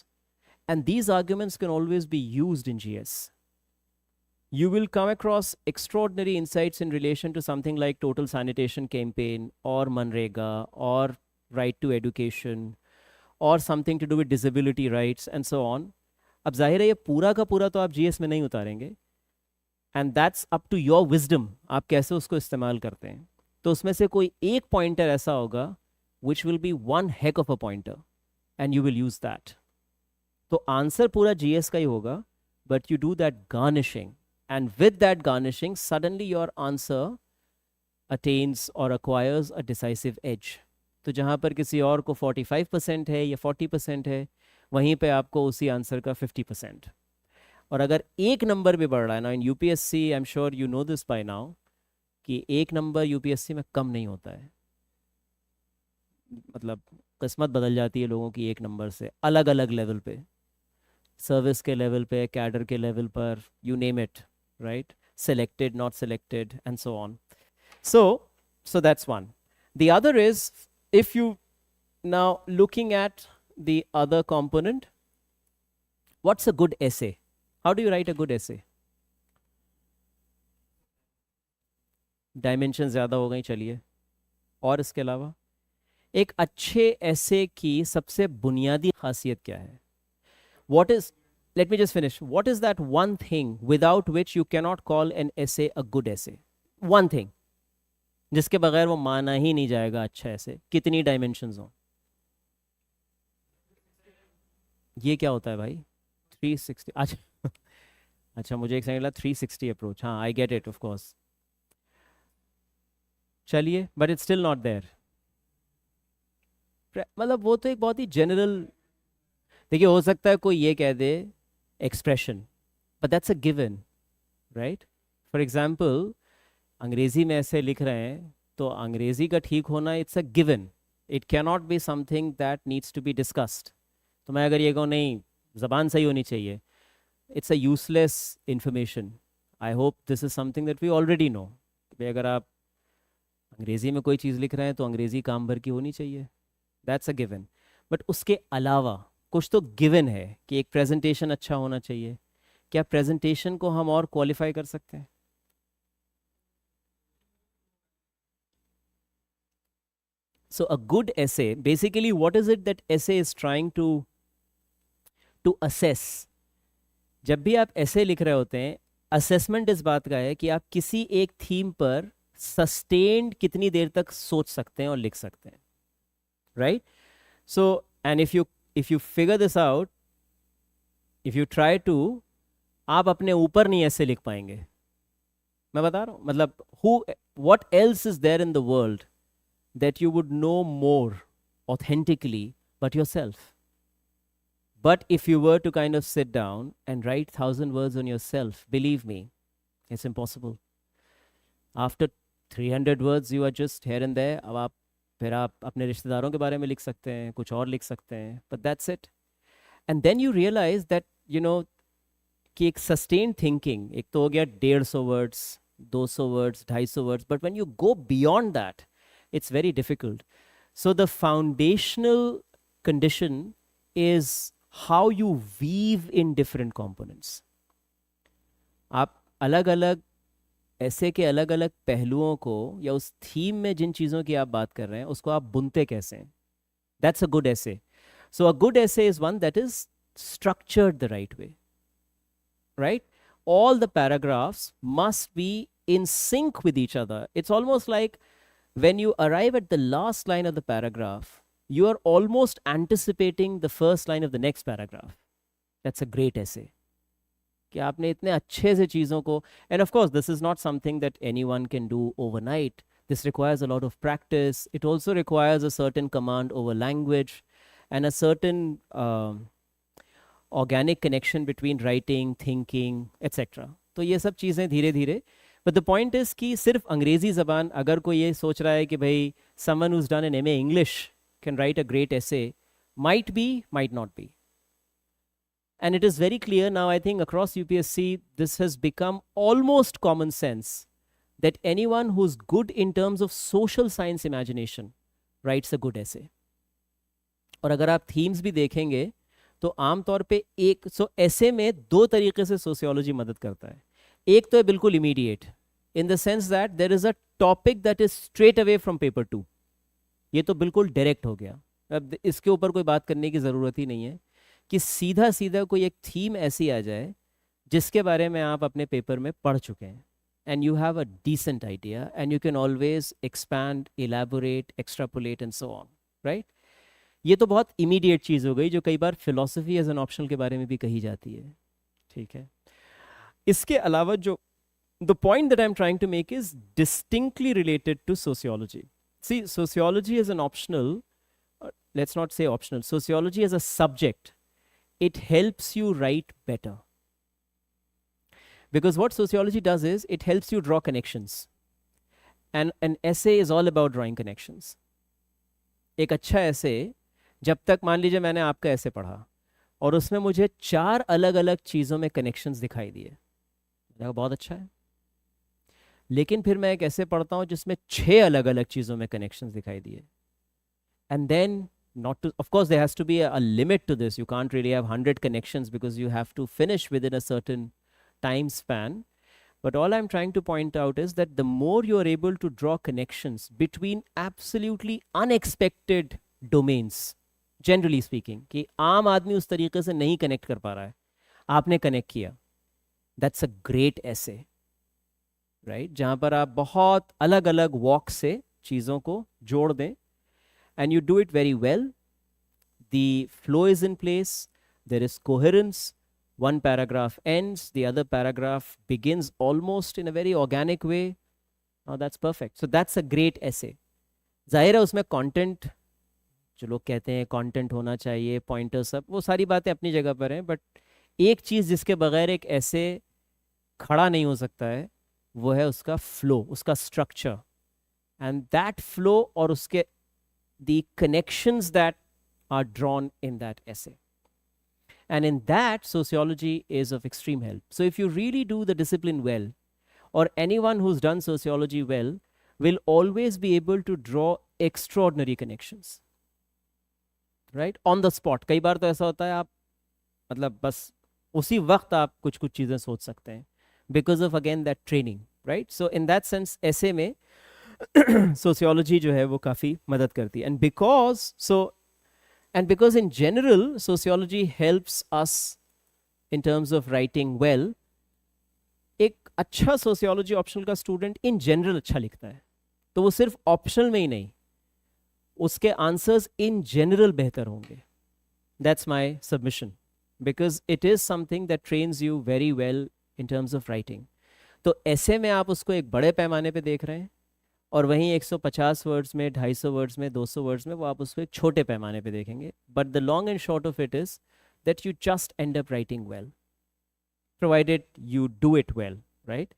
And these arguments can always be used in GS. You will come across extraordinary insights in relation to something like total sanitation campaign or Manrega or right to education or something to do with disability rights and so on. अब जाहिर है ये पूरा का पूरा तो आप GS में नहीं उतारेंगे. And that's up to your wisdom. आप कैसे उसको इस्तेमाल करते हैं. तो उसमें से कोई एक पॉइंटर ऐसा होगा which will be one heck of a pointer and you will use that. तो आंसर पूरा GS का ही होगा, but you do that garnishing, and with that garnishing suddenly your answer attains or acquires a decisive edge. तो जहाँ पर किसी और को 45% है या 40% है, वहीं पे आपको उसी आंसर का 50%. और अगर एक नंबर भी बढ़ रहा है ना, इन UPSC I am sure you know this by now, कि एक नंबर यूपीएससी में कम नहीं होता है. मतलब किस्मत बदल जाती है लोगों की एक नंबर से, अलग अलग लेवल पे, सर्विस के लेवल पे, कैडर के लेवल पर, you name it, right, selected, not selected, and so on. So that's one. The other is, if you now looking at the other component, what's a good essay? How do you write a good essay? Dimension ज़्यादा हो गई, चलिए. और इसके अलावा एक अच्छे ऐसे की सबसे बुनियादी खासियत क्या है? What is, let me just finish. What is that one thing without which you cannot call an essay a good essay? One thing जिसके बगैर वो माना ही नहीं जाएगा अच्छा ऐसे, कितनी डायमेंशंस हो. ये क्या होता है भाई? 360. अच्छा अच्छा, मुझे एक सेकंड लगा 360 अप्रोच. हाँ, I get it of course. चलिए, but it's still not there. मतलब वो तो एक बहुत ही जनरल, देखिए हो सकता है कोई ये कह दे expression, but that's a given, right. For example अंग्रेजी में ऐसे लिख रहे हैं तो अंग्रेजी का ठीक होना it's a given. It cannot be something that needs to be discussed. तो मैं अगर ये कहूँ नहीं ज़बान सही होनी चाहिए, it's a useless information. I hope this is something that we already know. अगर आप अंग्रेजी में कोई चीज़ लिख रहे हैं तो अंग्रेजी काम भर की होनी चाहिए, दैट्स अ गिवन. बट उसके अलावा कुछ तो गिवन है कि एक प्रेजेंटेशन अच्छा होना चाहिए. क्या प्रेजेंटेशन को हम और क्वालिफाई कर सकते हैं? So a good essay, basically what is it that essay is trying to assess? जब भी आप essay लिख रहे होते हैं, assessment इस बात का है कि आप किसी एक थीम पर sustained कितनी देर तक सोच सकते हैं और लिख सकते हैं, right? So and if you figure this out, if you try to, आप अपने ऊपर नहीं ऐसे लिख पाएंगे. मैं बता रहा हूँ, मतलब what else is there in the world that you would know more authentically but yourself? But if you were to kind of sit down and write 1,000 words on yourself, believe me, it's impossible. After 300 words, you are just here and there. अब आप फिर आप अपने रिश्तेदारों के बारे में लिख सकते हैं, कुछ और लिख सकते हैं, but that's it. And then you realize that, you know, कि एक sustained thinking, एक तो हो गया 150 words, 200 words, 250 words, but when you go beyond that, it's very difficult. So the foundational condition is how you weave in different components. आप अलग अलग ऐसे के अलग अलग पहलुओं को या उस थीम में जिन चीज़ों की आप बात कर रहे हैं उसको आप बुनते कैसे हैं. That's a good essay. So a good essay is one that is structured the right way. Right? All the paragraphs must be in sync with each other. It's almost like when you arrive at the last line of the paragraph, you are almost anticipating the first line of the next paragraph. That's a great essay. कि आपने इतने अच्छे से चीज़ों को, and of course this is not something that anyone can do overnight. This requires a lot of practice. It also requires a certain command over language and a certain organic connection between writing, thinking, etc. तो ये सब चीज़ें धीरे धीरे. But the point is कि सिर्फ अंग्रेज़ी ज़बान अगर कोई ये सोच रहा है कि भाई someone who's done an MA English can write a great essay, might be, might not be. And it is very clear now, I think, across UPSC, this has become almost common sense that anyone who's good in terms of social science imagination writes a good essay. और अगर आप themes भी देखेंगे तो आमतौर पे एक ऐसे में दो तरीके से सोशियोलॉजी मदद करता है. एक तो है बिल्कुल immediate, in the sense that there is a topic that is straight away from paper 2. ये तो बिल्कुल डायरेक्ट हो गया. अब इसके ऊपर कोई बात करने की ज़रूरत ही नहीं है कि सीधा सीधा कोई एक थीम ऐसी आ जाए जिसके बारे में आप अपने पेपर में पढ़ चुके हैं, and you have a decent idea and you can always expand, elaborate, extrapolate and so on. Right? ये तो बहुत इमीडिएट चीज़ हो गई जो कई बार फिलॉसफी एज एन ऑप्शनल के बारे में भी कही जाती है. ठीक है. इसके अलावा जो the point that I am trying to make is distinctly related to sociology. See, sociology as an optional, let's not say optional, sociology as a subject, it helps you write better. Because what sociology does is it helps you draw connections. And an essay is all about drawing connections. एक अच्छा essay, जब तक मान लीजिए मैंने आपका ऐसे पढ़ा और उसमें मुझे 4 अलग अलग चीज़ों में कनेक्शंस दिखाई दिए, मैंने बहुत अच्छा है. लेकिन फिर मैं एक ऐसे पढ़ता हूँ जिसमें 6 अलग अलग चीज़ों में कनेक्शंस दिखाई दिए. And then, not to, of course, there has to be a limit to this. You can't really have 100 connections because you have to finish within a certain time span. But all I'm trying to point out is that the more you are able to draw connections between absolutely unexpected domains, generally speaking, कि आम आदमी उस तरीके से नहीं connect कर पा रहा है, आपने connect किया, that's a great essay, right? जहाँ पर आप बहुत अलग अलग walk से चीज़ों को जोड़ दें, and you do it very well. The flow is in place, there is coherence, one paragraph ends, the other paragraph begins almost in a very organic way. Now that's perfect. So that's a great essay. ज़ाहिर है उसमें content, जो लोग कहते हैं content होना चाहिए, pointers, सब वो सारी बातें अपनी जगह पर हैं, but एक चीज़ जिसके बगैर एक ऐसे खड़ा नहीं हो सकता है वो है उसका flow, उसका structure. And that flow और उसके the connections that are drawn in that essay. And in that, sociology is of extreme help. So if you really do the discipline well, or anyone who's done sociology well, will always be able to draw extraordinary connections. Right? On the spot. कई बार तो ऐसा होता है आप मतलब बस उसी वक्त आप कुछ कुछ चीज़ें सोच सकते हैं because of again that training. Right? So in that sense, essay में सोशियोलॉजी जो है वो काफ़ी मदद करती है. And because in general sociology helps us in terms of writing well. एक अच्छा सोशियोलॉजी ऑप्शनल का स्टूडेंट इन जनरल अच्छा लिखता है, तो वो सिर्फ ऑप्शनल में ही नहीं, उसके आंसर्स इन जनरल बेहतर होंगे. That's my submission, because it is something that trains you very well in terms of writing. तो ऐसे में आप उसको एक बड़े पैमाने पे देख रहे हैं, और वहीं 150 वर्ड्स में, 250 वर्ड्स में, 200 वर्ड्स में वो आप उसको एक छोटे पैमाने पे देखेंगे. But the long and short of it is that you just end up writing well, provided you do it well, right?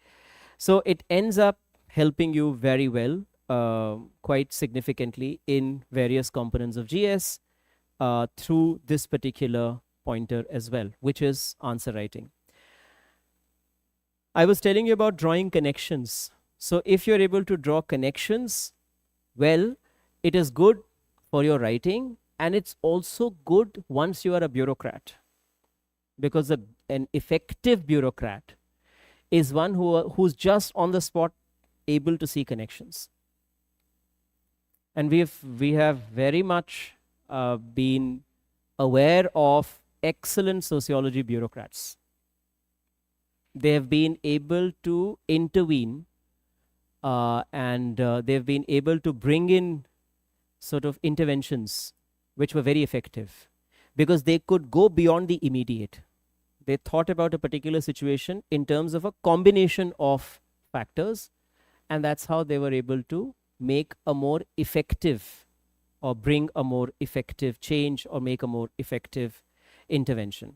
So it ends up helping you very well, quite significantly in various components of GS through this particular pointer as well, which is answer writing. I was telling you about drawing connections. So if you're able to draw connections well, it is good for your writing, and it's also good once you are a bureaucrat, because an effective bureaucrat is one who's just on the spot able to see connections. And we have very much been aware of excellent sociology bureaucrats. They have been able to intervene, and they've been able to bring in sort of interventions which were very effective, because they could go beyond the immediate. They thought about a particular situation in terms of a combination of factors, and that's how they were able to make a more effective, or bring a more effective change, or make a more effective intervention.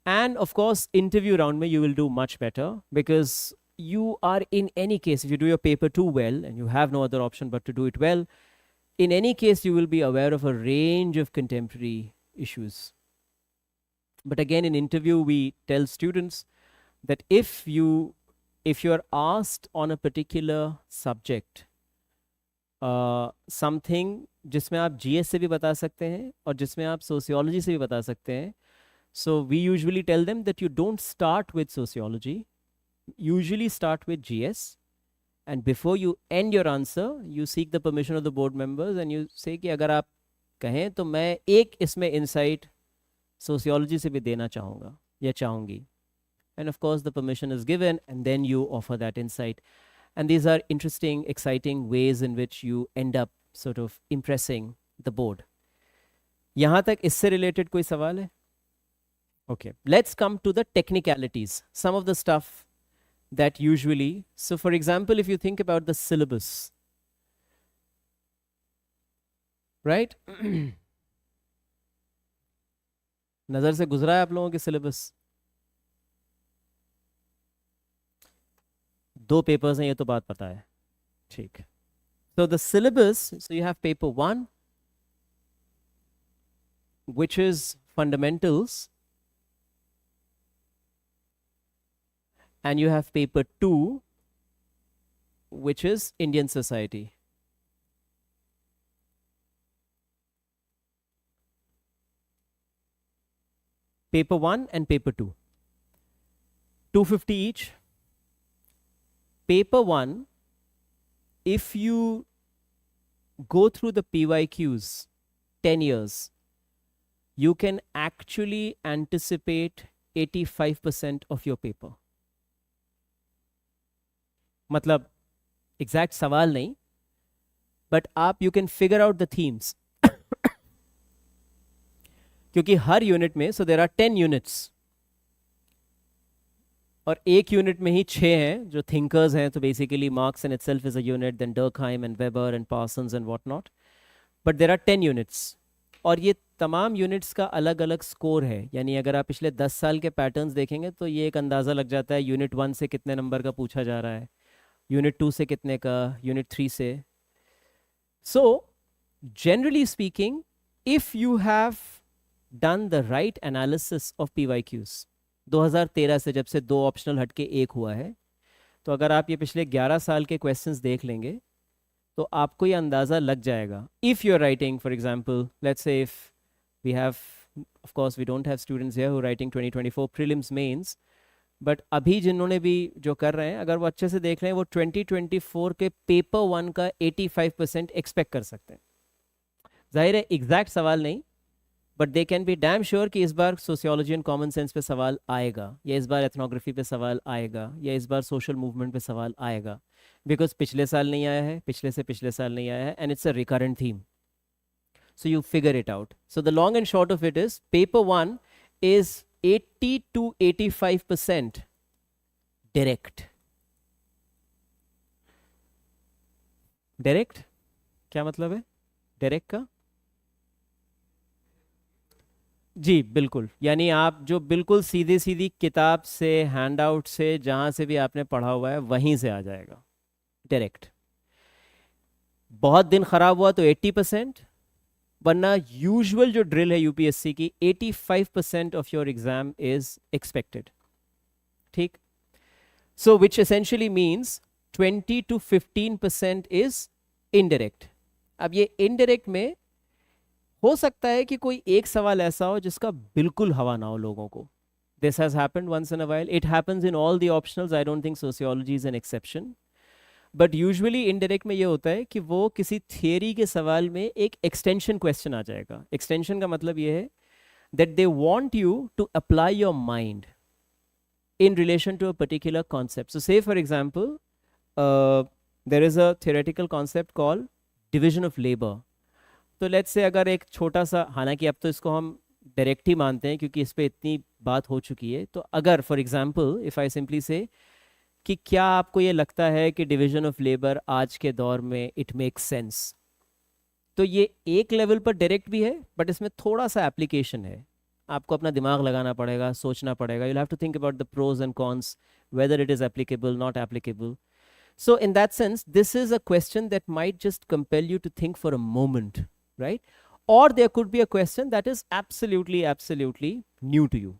And of course, interview round mein you will do much better, because you are, in any case, if you do your paper too well and you have no other option but to do it well, in any case you will be aware of a range of contemporary issues. But again, in interview we tell students that if you're asked on a particular subject something जिसमें आप GS से भी बता सकते हैं और जिसमें आप sociology से भी बता सकते हैं, so we usually tell them that you don't start with sociology, usually start with GS, and before you end your answer you seek the permission of the board members and you say कि अगर आप कहें तो मैं एक इसमें insight sociology से भी देना चाहूँगा या चाहूँगी, and of course the permission is given, and then you offer that insight. And these are interesting, exciting ways in which you end up sort of impressing the board. यहाँ तक इससे related कोई सवाल है? Okay, let's come to the technicalities, some of the stuff that usually, so for example, if you think about the syllabus, right? नजर से गुजरा है आप लोगों के syllabus? 2 papers हैं, ये तो बात पता है, ठीक. So the syllabus, so you have paper 1, which is fundamentals, and you have paper 2, which is Indian society. Paper 1 and paper 2, 250 each. Paper 1, if you go through the PYQs 10 years, you can actually anticipate 85% of your paper. मतलब exact सवाल नहीं, but you can figure out the themes. क्योंकि हर unit में, so there are 10 units, और एक unit में ही 6 हैं जो thinkers हैं, तो basically Marx in itself is a unit, then Durkheim and Weber and Parsons and whatnot, but there are 10 units, और ये तमाम यूनिट्स का अलग अलग स्कोर है. यानी अगर आप पिछले 10 साल के पैटर्न्स देखेंगे तो ये एक अंदाज़ा लग जाता है यूनिट 1 से कितने नंबर का पूछा जा रहा है, यूनिट 2 से कितने का, यूनिट 3 से. So generally speaking, if you have done the right analysis of PYQs, 2013 से जब से 2 ऑप्शनल हटके 1 हुआ है, तो अगर आप ये पिछले 11 साल के क्वेश्चंस देख लेंगे तो आपको ये अंदाज़ा लग जाएगा. If you are writing, for example, let's say if we have, of course we don't have students here who writing 2024 prelims mains, but अभी जिन्होंने भी जो कर रहे हैं, अगर वो अच्छे से देख रहे हैं, वो 2024 के पेपर 1 का 85% एक्सपेक्ट कर सकते हैं. जाहिर है एग्जैक्ट सवाल नहीं, but they can be damn sure कि इस बार सोशियोलॉजी एंड कॉमन सेंस पे सवाल आएगा, या इस बार एथनोग्राफी पे सवाल आएगा, या इस बार सोशल मूवमेंट पे सवाल आएगा, बिकॉज पिछले साल नहीं आया है, पिछले से पिछले साल नहीं आया है, and it's a recurrent theme. So you figure it out. So the long and short of it is paper 1 is 80 to 85% direct. Direct क्या मतलब है डायरेक्ट का? जी बिल्कुल, यानी आप जो बिल्कुल सीधी सीधी किताब से, हैंड आउट से, जहाँ से भी आपने पढ़ा हुआ है वहीं से आ जाएगा डायरेक्ट। बहुत दिन खराब हुआ तो 80%, वरना यूजुअल जो ड्रिल है यूपीएससी की, 85% of your exam is expected. ठीक। So which essentially means 20 to 15% is indirect. अब ये इनडायरेक्ट में हो सकता है कि कोई एक सवाल ऐसा हो जिसका बिल्कुल हवा ना हो लोगों को। This has happened once in a while, it happens in all the optionals, I don't think sociology is an exception. But usually indirect में ये होता है कि वो किसी थियरी के सवाल में एक एक्सटेंशन क्वेश्चन आ जाएगा। एक्सटेंशन का मतलब ये है that they want you to apply your mind in relation to a particular concept. So say for example, there is a theoretical concept called division of labor. तो लेट्स से अगर एक छोटा सा, हालांकि अब तो इसको हम डायरेक्ट ही मानते हैं क्योंकि इस पे इतनी बात हो चुकी है, तो अगर for example if I simply से कि क्या आपको ये लगता है कि डिवीजन ऑफ लेबर आज के दौर में इट मेक्स सेंस, तो ये एक लेवल पर डायरेक्ट भी है बट इसमें थोड़ा सा एप्लीकेशन है। आपको अपना दिमाग लगाना पड़ेगा, सोचना पड़ेगा, you'll have to think about the pros and cons, whether it is applicable, not applicable. So in that sense, this is a question that might just compel you to think for a moment, right? Or there could be a question that is absolutely new to you.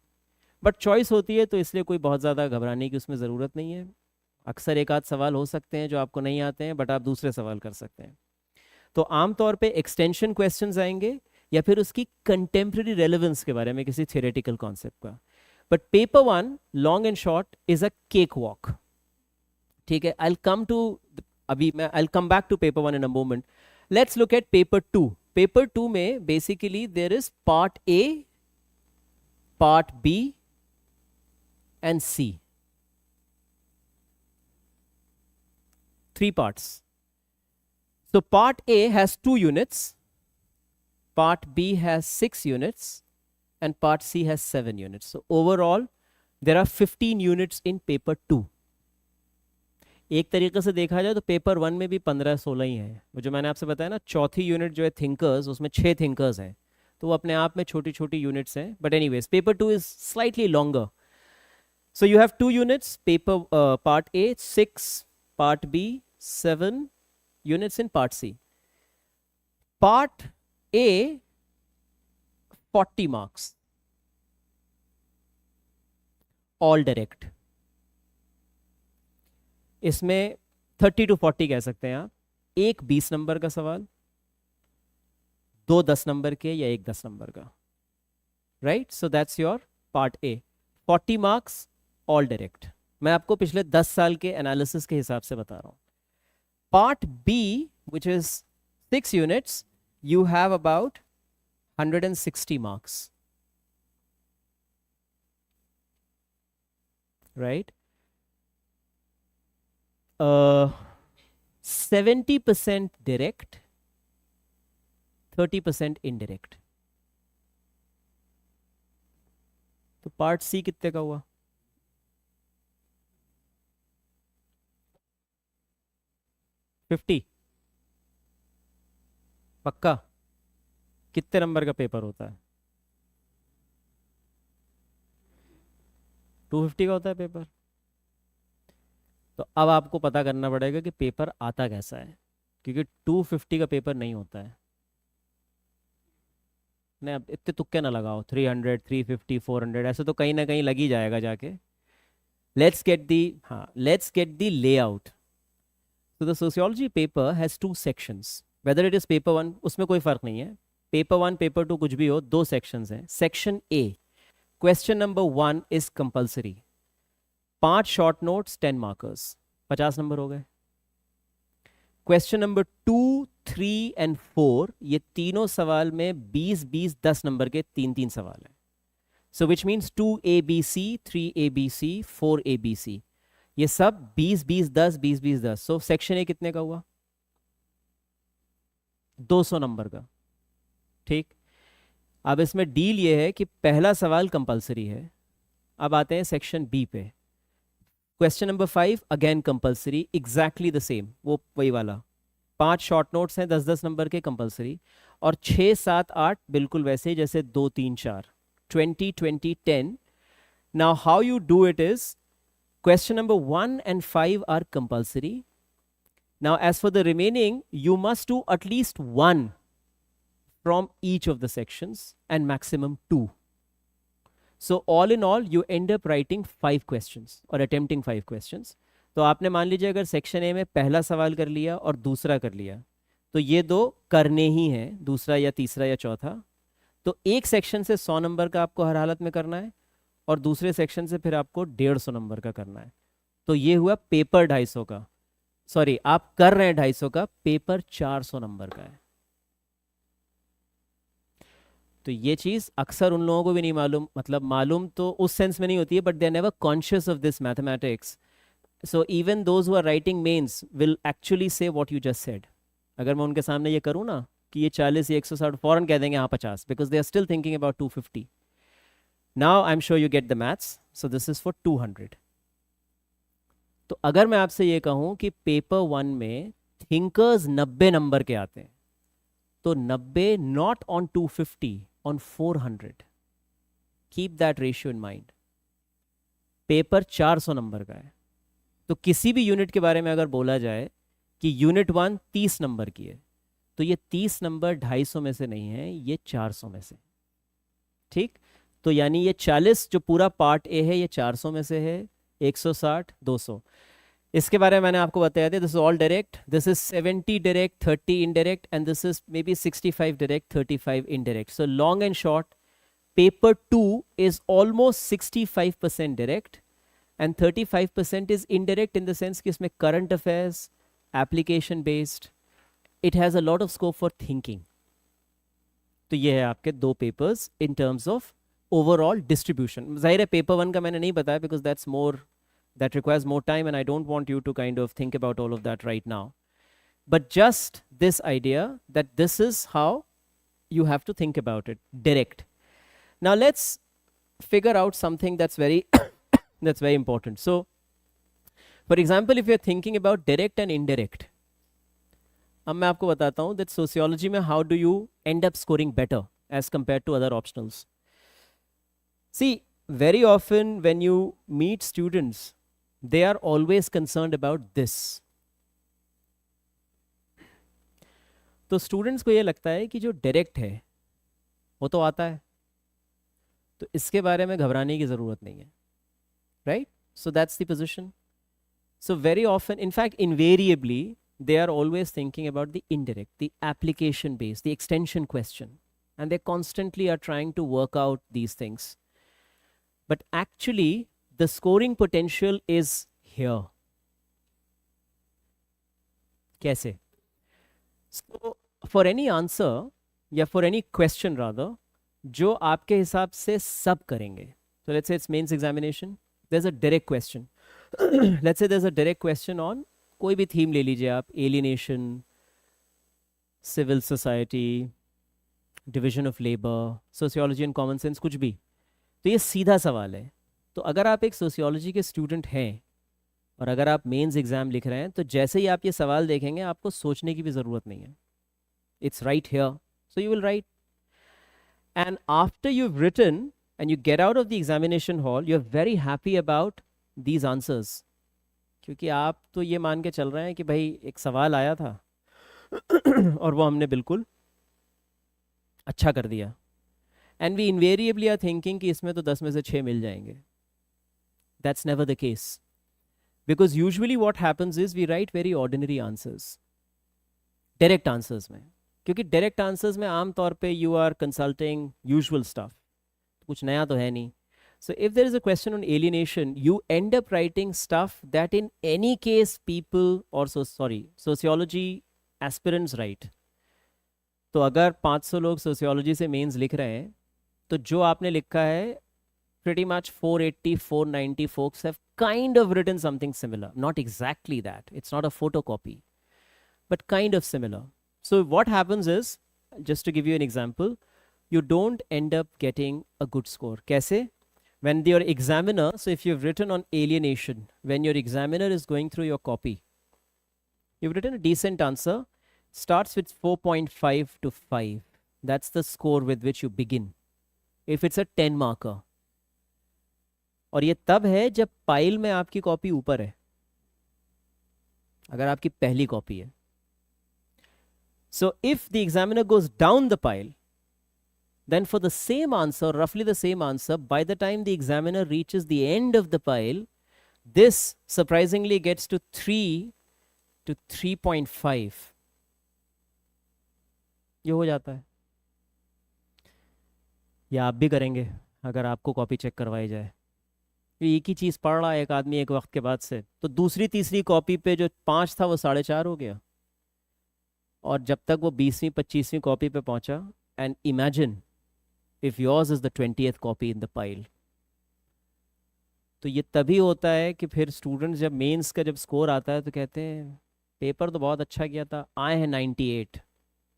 But choice होती है तो इसलिए कोई बहुत ज़्यादा घबराने की उसमें ज़रूरत नहीं है। अक्सर एक आध सवाल हो सकते हैं जो आपको नहीं आते हैं बट आप दूसरे सवाल कर सकते हैं। तो आमतौर पे एक्सटेंशन क्वेश्चंस आएंगे या फिर उसकी कंटेम्प्रेरी रेलेवेंस के बारे में किसी थियोरेटिकल कॉन्सेप्ट का। But paper one long and short is a cake walk. ठीक है, आई कम टू, अभी मैं I come back to paper one in a moment. Let's look at paper two. Paper two में basically there is part A, part B and C, 3 parts. So part A has 2 units, part B has 6 units, and part C has 7 units. So overall, there are 15 units in paper 2. एक तरीके से देखा जाए तो paper 1 में भी 15-16 ही है। वो जो मैंने आपसे बताया ना, चौथी यूनिट जो है थिंकर्स, उसमें 6 थिंकर्स हैं, तो वो अपने आप में छोटी छोटी यूनिट्स हैं। But anyways paper 2 is slightly longer. So you have 2 units, paper part A 6, part B 7 units in part C. Part A 40 marks, all direct. इसमें 30 to 40 कह सकते हैं आप। एक 20 नंबर का सवाल, 2 10 नंबर के या एक 10 नंबर का, right? So that's your part A, 40 marks all direct. मैं आपको पिछले 10 साल के एनालिसिस के हिसाब से बता रहा हूं। Part B which is 6 units, you have about 160 marks, right? 70% direct, 30% indirect. तो पार्ट सी कितने का हुआ? पक्का? कितने नंबर का पेपर होता है? 250 का होता है पेपर। तो अब आपको पता करना पड़ेगा कि पेपर आता कैसा है, क्योंकि 250 का पेपर नहीं होता है। नहीं, अब इतने तुक्के ना लगाओ, 300 350 400 ऐसे तो कहीं ना कहीं लग ही जाएगा जाके। Let's get the layout. So the sociology paper has 2 sections. Whether it is paper 1, उसमें कोई फर्क नहीं है। पेपर 1 पेपर 2 कुछ भी हो, 2 सेक्शंस हैं। Section A, question number 1 is compulsory, 5 short notes 10 markers, 50 number हो गए। क्वेश्चन नंबर 2 3 एंड 4, ये तीनों सवाल में 20 10 नंबर के 3 सवाल हैं। सो which means 2 ABC 3 ABC 4 ABC, ये सब 20 10 20 10। सो सेक्शन ए कितने का हुआ? 200 नंबर का। ठीक, अब इसमें डील ये है कि पहला सवाल कंपलसरी है। अब आते हैं सेक्शन बी पे। Question number 5 again compulsory, exactly the same, वो वही वाला। 5 शॉर्ट नोट्स हैं 10 10 नंबर के कंपलसरी, और 6 7 8 बिल्कुल वैसे ही जैसे 2 3 4। 20, 20, 10. Now, how you do it is question number 1 and 5 are compulsory. Now, as for the remaining, you must do at least one from each of the sections and maximum 2. So all in all, you end up writing 5 questions or attempting 5 questions. तो आपने मान लीजिए अगर section A में पहला सवाल कर लिया और दूसरा कर लिया, तो ये 2 करने ही हैं, दूसरा या तीसरा या चौथा. तो एक सेक्शन से 100 नंबर का आपको हर हालत में करना है और दूसरे सेक्शन से फिर आपको 150 नंबर का करना है. तो ये हुआ पेपर 250 का. सॉरी, आप कर रहे हैं 250 का, पेपर 400 नंबर का है. तो ये चीज़ अक्सर उन लोगों को भी नहीं मालूम, मतलब मालूम तो उस सेंस में नहीं होती है, but they are never conscious of this mathematics. So even those who are writing mains will actually say what you just said. अगर मैं उनके सामने ये करूँ ना कि ये 40 या 160, फौरन कह देंगे हाँ 50, because they are still thinking about 250. Now I am sure you get the maths. So this is for 200. तो अगर मैं आपसे ये कहूँ कि पेपर 1 में थिंकर्स 90 नंबर के आते हैं, तो 90 not on 250, on 400. Keep that ratio in mind. Paper 400 number का है. तो किसी भी यूनिट के बारे में अगर बोला जाए कि यूनिट 1 30 नंबर की है, तो ये 30 नंबर 250 में से नहीं है, ये 400 में से. ठीक, तो यानी ये 40 जो पूरा पार्ट ए है ये 400 में से है, 160, 200. इसके बारे में मैंने आपको बताया था, this is all direct, this is 70 direct, 30 indirect, and this is may be 65 direct, 35 indirect. So long and short, paper 2 is almost 65% direct and 35% is indirect in the sense कि इसमें current affairs, application based, it has a lot of scope for thinking. तो ये है आपके 2 papers in terms of overall distribution. जाहिर है paper 1 का मैंने नहीं बताया because that requires more time and I don't want you to kind of think about all of that right now. But just this idea that this is how you have to think about it, direct. Now let's figure out something that's very that's very important. So for example, if you're thinking about direct and indirect, अब मैं आपको बताता हूँ that sociology में how do you end up scoring better as compared to other optionals. See, very often when you meet students, they are always concerned about this. तो students को ये लगता है कि जो डायरेक्ट है वो तो आता है, तो इसके बारे में घबराने की ज़रूरत नहीं है, right? So that's the position. So very often, in fact invariably, they are always thinking about the indirect, the application based, the extension question, and they constantly are trying to work out these things. But actually, the scoring potential is here. कैसे? So, for any answer, या for any question rather, जो आपके हिसाब से सब करेंगे. So let's say it's mains examination. There's a direct question. Let's say there's a direct question on कोई भी थीम ले लीजिए आप, alienation, civil society, division of labour, sociology and common sense, कुछ भी. तो ये सीधा सवाल है. तो अगर आप एक सोशियोलॉजी के स्टूडेंट हैं और अगर आप मेंस एग्जाम लिख रहे हैं, तो जैसे ही आप ये सवाल देखेंगे आपको सोचने की भी ज़रूरत नहीं है. It's right here, so you will write. And after you have written and you get out of the examination hall, you are very happy about these answers, क्योंकि आप तो ये मान के चल रहे हैं कि भाई एक सवाल आया था और वो हमने बिल्कुल अच्छा कर दिया. And we invariably are thinking कि इसमें तो 10 में से 6 मिल जाएंगे. That's never the case, because usually what happens is we write very ordinary answers direct answers में, क्योंकि डायरेक्ट आंसर्स में आमतौर पे you are consulting usual stuff, कुछ नया तो है नहीं. So if there is a question on alienation, you end up writing stuff that in any case people or sociology aspirants write. तो अगर 500 लोग sociology से mains लिख रहे हैं, तो जो आपने लिखा है pretty much 480, 490 folks have kind of written something similar. Not exactly that. It's not a photocopy, but kind of similar. So what happens is, just to give you an example, you don't end up getting a good score. कैसे? When your examiner, so if you've written on alienation, when your examiner is going through your copy, you've written a decent answer, starts with 4.5 to 5. That's the score with which you begin. If it's a 10 marker, और ये तब है जब pile में आपकी copy ऊपर है, अगर आपकी पहली कॉपी है. So if the examiner goes down the pile, then for the same answer, roughly the same answer, by the time the examiner reaches the end of the pile, this surprisingly gets to 3 to 3.5. ये हो जाता है. या आप भी करेंगे अगर आपको कॉपी चेक करवाई जाए. ये एक ही चीज़ पढ़ रहा है एक आदमी एक वक्त के बाद से, तो दूसरी तीसरी कॉपी पे जो 5 था वो 4.5 हो गया, और जब तक वो 20वीं 25वीं कॉपी पे पहुंचा. And imagine if yours is the 20th copy in the pile. तो ये तभी होता है कि फिर स्टूडेंट्स जब मेंस का जब स्कोर आता है तो कहते हैं पेपर तो बहुत अच्छा किया था, आए हैं 98.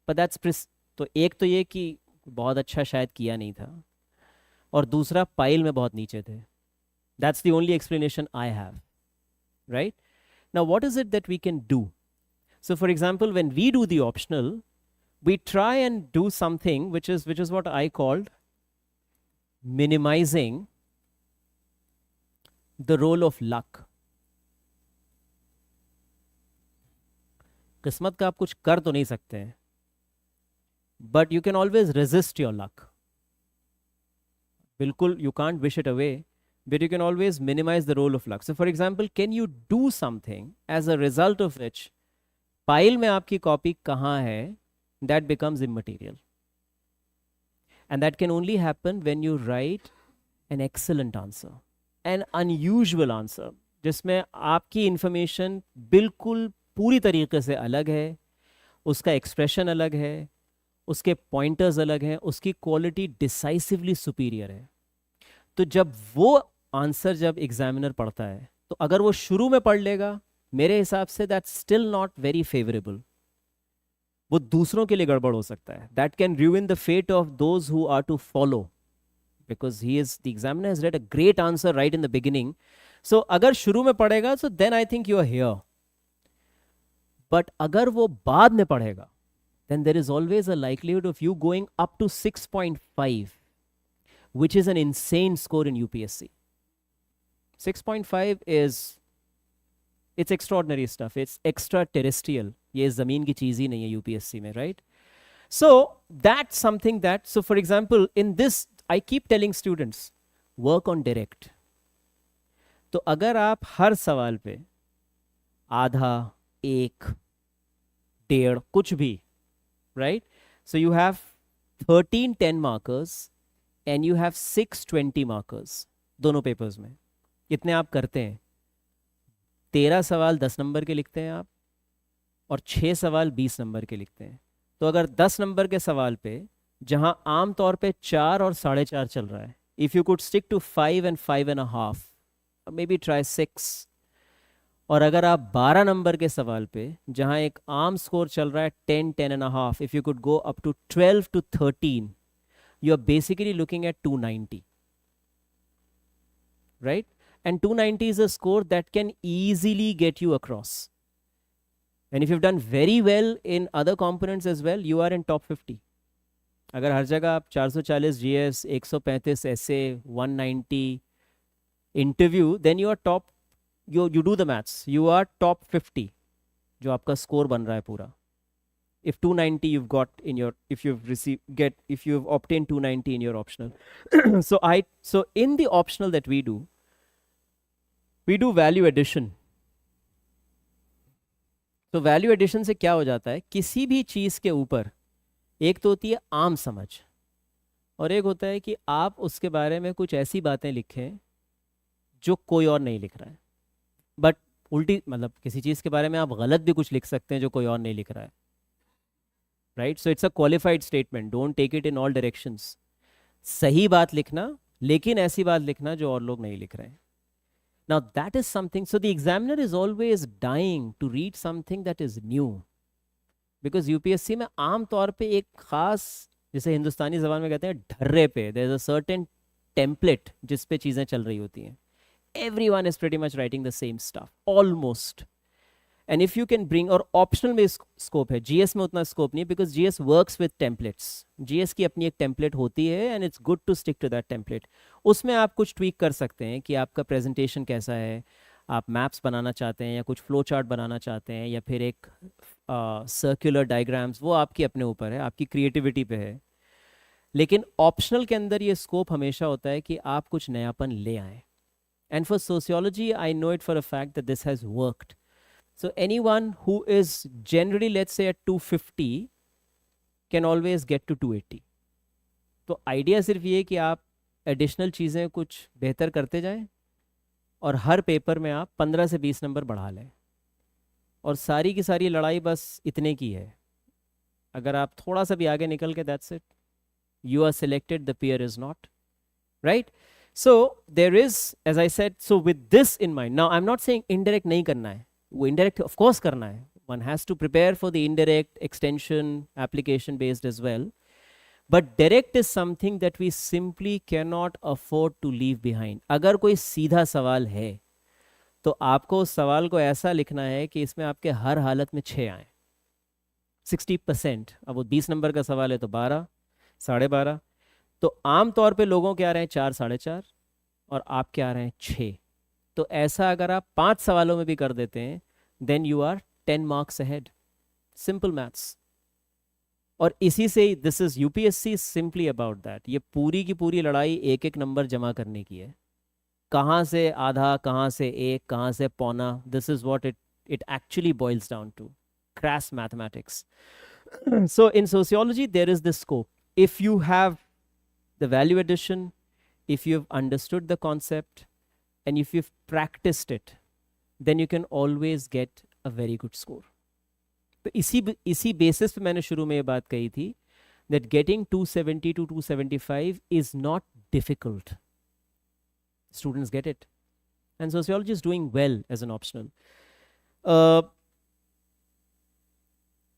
पर दैट्स, तो एक तो ये कि बहुत अच्छा शायद किया नहीं था, और दूसरा पाइल में बहुत नीचे थे. That's the only explanation I have. Right now what is it that we can do? So for example when we do the optional, we try and do something which is what I called minimizing the role of luck. किस्मत का आप कुछ कर तो नहीं सकते हैं, but you can always resist your luck. बिल्कुल you can't wish it away, but you can always minimize the role of luck. So for example, can you do something as a result of which pile में आपकी copy कहाँ है, that becomes immaterial. And that can only happen when you write an excellent answer, an unusual answer, जिसमें आपकी information बिल्कुल पूरी तरीके से अलग है, उसका एक्सप्रेशन अलग है, उसके पॉइंटर्स अलग हैं, उसकी क्वालिटी डिसाइसिवली सुपीरियर है. तो जब वो आंसर जब एग्जामिनर पढ़ता है, तो अगर वो शुरू में पढ़ लेगा, मेरे हिसाब से that's still not very favourable. वो दूसरों के लिए गड़बड़ हो सकता है. That can ruin the fate of those who are to follow, because the examiner has read a great answer right in the beginning. So अगर शुरू में पढ़ेगा, so then I think you are here. But अगर वो बाद में पढ़ेगा, then there is always a likelihood of you going up to 6.5, which is an insane score in UPSC. 6.5 it's extraordinary stuff. It's extraterrestrial. ये ज़मीन की चीज़ ही नहीं है यूपीएससी में, right? So that's something that, so for example in this I keep telling students work on direct. तो अगर आप हर सवाल पे आधा, 1, 1.5 कुछ भी, right? So you have 13 10 markers and you have 6 20 markers दोनों पेपर्स में. इतने आप करते हैं, 13 सवाल 10 नंबर के लिखते हैं आप, और 6 सवाल 20 नंबर के लिखते हैं. तो अगर 10 नंबर के सवाल पे जहां आम तौर पे 4 और 4.5 चल रहा है, if you could stick to 5 and 5.5, maybe try 6. और अगर आप 12 नंबर के सवाल पे जहां एक आम स्कोर चल रहा है 10 10.5, if you could go up to 12 to 13, you are basically looking at 290, right? And 290 is a score that can easily get you across. And if you've done very well in other components as well, you are in top 50. अगर हर जगह आप 440 GS, 135 essay, 190 interview, then you are top, you do the maths, you are top 50 जो आपका score बन रहा है पूरा. If 290 you've got in your, if you've obtained 290 in your optional. So in the optional that we do value addition. तो value addition से क्या हो जाता है, किसी भी चीज़ के ऊपर एक तो होती है आम समझ, और एक होता है कि आप उसके बारे में कुछ ऐसी बातें लिखें जो कोई और नहीं लिख रहा है. बट उल्टी, मतलब किसी चीज़ के बारे में आप गलत भी कुछ लिख सकते हैं जो कोई और नहीं लिख रहा है, right? So it's a qualified statement, don't take it in all directions. सही बात लिखना, लेकिन ऐसी बात लिखना जो और लोग नहीं लिख रहे हैं. Now that is something, so the examiner is always dying to read something that is new, because UPSC में आम तौर पे एक खास, जिसे हिंदुस्तानी ज़बान में कहते हैं ढर्रे पे, there is a certain template जिस पे चीज़ें चल रही होती हैं. Everyone is pretty much writing the same stuff, almost. And if you can bring, और ऑप्शनल में स्कोप है, जीएस में उतना स्कोप नहीं है, because GS works with templates, GS की अपनी एक टेम्पलेट होती है and it's good to stick to that template. उसमें आप कुछ ट्वीक कर सकते हैं कि आपका प्रेजेंटेशन कैसा है, आप मैप्स बनाना चाहते हैं या कुछ फ्लो चार्ट बनाना चाहते हैं या फिर एक सर्कुलर डायग्राम्स, वो आपकी अपने ऊपर है, आपकी क्रिएटिविटी पे है। लेकिन ऑप्शनल के अंदर ये स्कोप हमेशा होता है कि आप कुछ नयापन ले आएँ। And for sociology I know it for a fact that this has worked. So anyone who is generally, let's say, at 250 can always get to 280. तो आइडिया सिर्फ ये कि आप एडिशनल चीज़ें कुछ बेहतर करते जाएं और हर पेपर में आप 15 से 20 नंबर बढ़ा लें, और सारी की सारी लड़ाई बस इतने की है। अगर आप थोड़ा सा भी आगे निकल के, that's it, you are selected, the pair is not, right? So there is, as I said, so with this in mind, now I am not saying indirect नहीं करना है, वो indirect of course करना है, one has to prepare for the indirect, extension, application based as well, but direct is something that we simply cannot afford to leave behind. अगर कोई सीधा सवाल है तो आपको उस सवाल को ऐसा लिखना है कि इसमें आपके हर हालत में 6 आए, 60%। अब वो 20 नंबर का सवाल है तो 12, 12.5, तो आमतौर पे लोगों के आ रहे हैं 4, 4.5, और आपके आ रहे हैं 6। तो ऐसा अगर आप 5 सवालों में भी कर देते हैं, then you are 10 marks ahead. Simple maths. और इसी से this is UPSC simply about that. ये पूरी की पूरी लड़ाई एक एक नंबर जमा करने की है। कहाँ से आधा, कहाँ से एक, कहाँ से पौना, this is what it actually boils down to, crass mathematics. So in sociology there is this scope. If you have the value addition, if you've understood the concept, and if you've practiced it, then you can always get a very good score. तो इसी basis पे मैंने शुरू में ये बात कही थी that getting 270 to 275 is not difficult. Students get it, and sociology is doing well as an optional.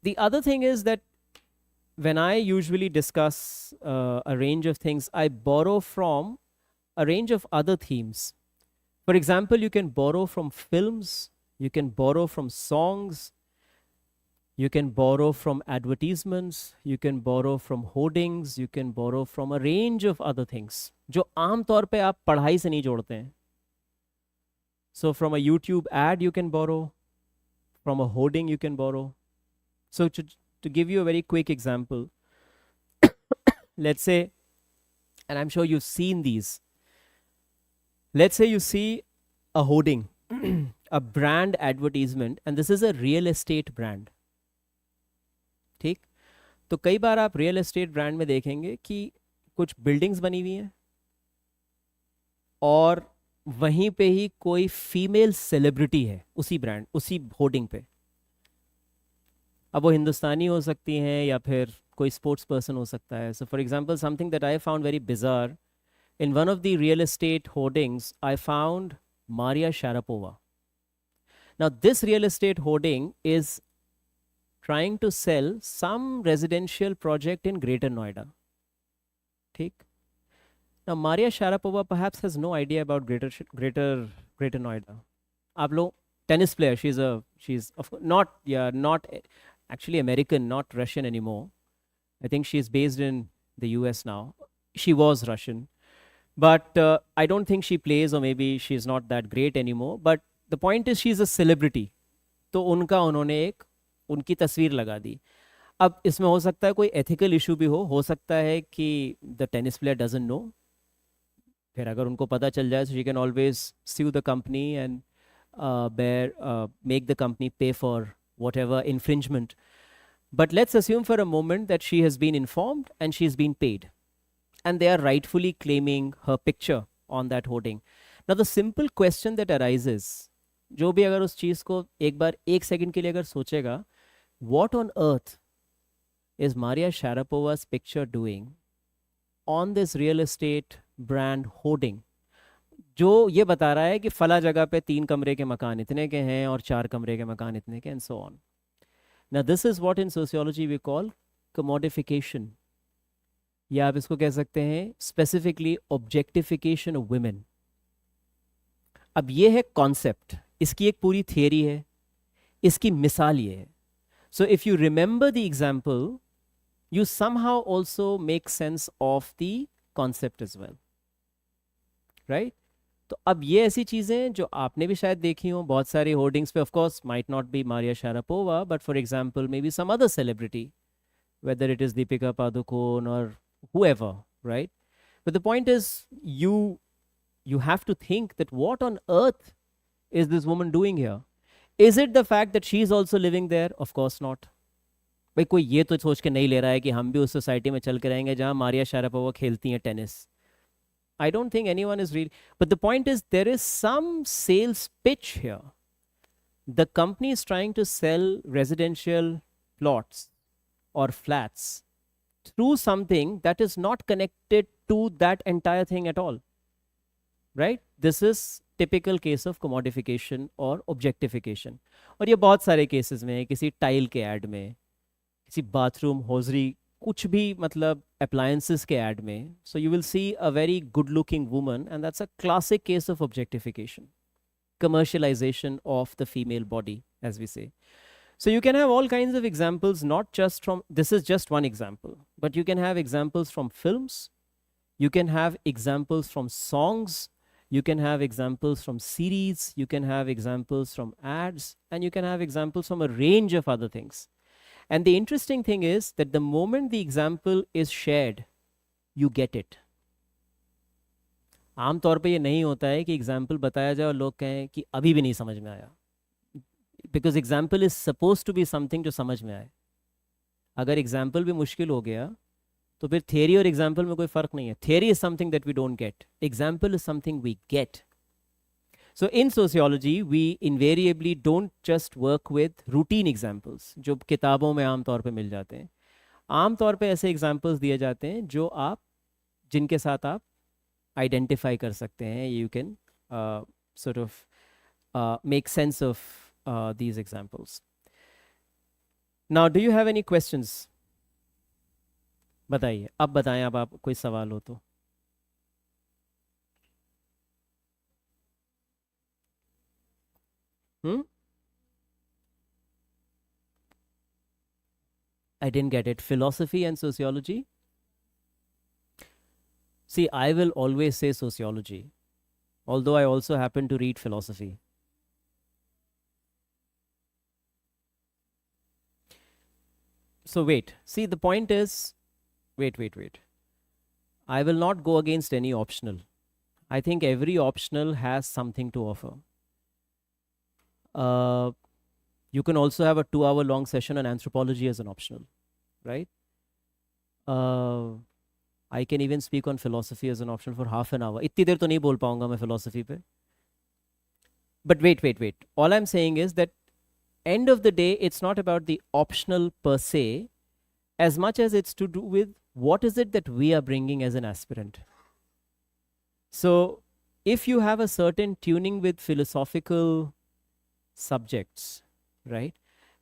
The other thing is that when I usually discuss a range of things, I borrow from a range of other themes. For example, you can borrow from films, you can borrow from songs, you can borrow from advertisements, you can borrow from hoardings, you can borrow from a range of other things जो आम तौर पे आप पढ़ाई से नहीं जोड़ते हैं. So from a YouTube ad you can borrow, from a hoarding you can borrow. So to give you a very quick example, let's say, and I'm sure you've seen these, let's say you see a hoarding, a brand advertisement, and this is a real estate brand. ठीक, तो कई बार आप real estate brand में देखेंगे कि कुछ buildings बनी हुई हैं और वहीं पे ही कोई फीमेल सेलिब्रिटी है उसी ब्रांड, उसी होर्डिंग पे. अब वो हिंदुस्तानी हो सकती हैं या फिर कोई स्पोर्ट्स पर्सन हो सकता है. So for example, something that I found very bizarre, in one of the real estate hoardings, I found Maria Sharapova. Now, this real estate hoarding is trying to sell some residential project in Greater Noida. ठीक? Now, Maria Sharapova perhaps has no idea about Greater Noida. आप लोग, tennis player, she's not actually American, not Russian anymore. I think she's based in the US now. She was Russian. But I don't think she plays, or maybe she's not that great anymore. But the point is, she's a celebrity. तो उन्होंने एक उनकी तस्वीर लगा दी. अब इसमें हो सकता है कोई एथिकल इशू भी हो सकता है कि the tennis player doesn't know. फिर अगर उनको पता चल जाए, so she can always sue the company and make the company pay for whatever infringement. But let's assume for a moment that she has been informed and she's been paid, and they are rightfully claiming her picture on that hoarding. Now the simple question that arises, जो भी अगर उस चीज़ को एक बार 1 second के लिए अगर सोचेगा, what on earth is Maria Sharapova's picture doing on this real estate brand hoarding, जो ये बता रहा है कि फला जगह पे 3 कमरे के मकान इतने के हैं और 4 कमरे के मकान इतने के, and so on. Now this is what in sociology we call commodification, या आप इसको कह सकते हैं specifically objectification of women. अब ये है कॉन्सेप्ट, इसकी एक पूरी थियरी है, इसकी मिसाल ये है. So if you remember the example, you somehow also make sense of the concept as well, right? तो अब ये ऐसी चीज़ें जो आपने भी शायद देखी हो बहुत सारे होर्डिंग्स पे. Of course might not be Maria Sharapova, but for example maybe some other celebrity, whether it is Deepika Padukone or whoever, right? But the point is, you have to think that what on earth is this woman doing here? Is it the fact that she is also living there? Of course not. भाई कोई ये तो सोच के नहीं ले रहा है कि हम भी उस सोसाइटी में चल के रहेंगे जहाँ मारिया शारापोवा खेलती हैं tennis. I don't think anyone is really. But the point is, there is some sales pitch here. The company is trying to sell residential plots or flats through something that is not connected to that entire thing at all. Right? This is typical case of commodification or objectification. और ये बहुत सारे cases में है. किसी tile के add में, किसी बाथरूम हॉजरी, कुछ भी मतलब appliances के ऐड में. So you will see a very good looking woman, and that's a classic case of objectification, commercialization of the female body, as we say. So you can have all kinds of examples, not just from, this is just one example, but you can have examples from films, you can have examples from songs, you can have examples from series, you can have examples from ads, and you can have examples from a range of other things. And the interesting thing is that the moment the example is shared, you get it. आम तौर पे ये नहीं होता है कि example बताया जाए और लोग कहें कि अभी भी नहीं समझ में आया. Because example is suppose to be something जो समझ में आए. अगर एग्जाम्पल भी मुश्किल हो गया तो फिर थियरी और एग्जाम्पल में कोई फर्क नहीं है. Theory is something that we don't get, example is something we get. So in sociology, we invariably don't just work with routine examples, जो किताबों में आम तौर पे मिल जाते हैं. आम तौर पे ऐसे examples दिए जाते हैं जो आप, जिनके साथ आप identify कर सकते हैं. You can sort of make sense of these examples. Now, do you have any questions? बताइए, अब बताएं, अब आप कोई सवाल हो तो. I didn't get it. Philosophy and sociology? See, I will always say sociology, although I also happen to read philosophy. So wait, see, the point is, wait. I will not go against any optional. I think every optional has something to offer. You can also have a 2-hour long session on anthropology as an optional, right? I can even speak on philosophy as an option for half an hour. इतनी देर तो नहीं बोल पाऊंगा मैं philosophy पे. But wait. All I'm saying is that end of the day, it's not about the optional per se, as much as it's to do with what is it that we are bringing as an aspirant. So if you have a certain tuning with philosophical subjects, right?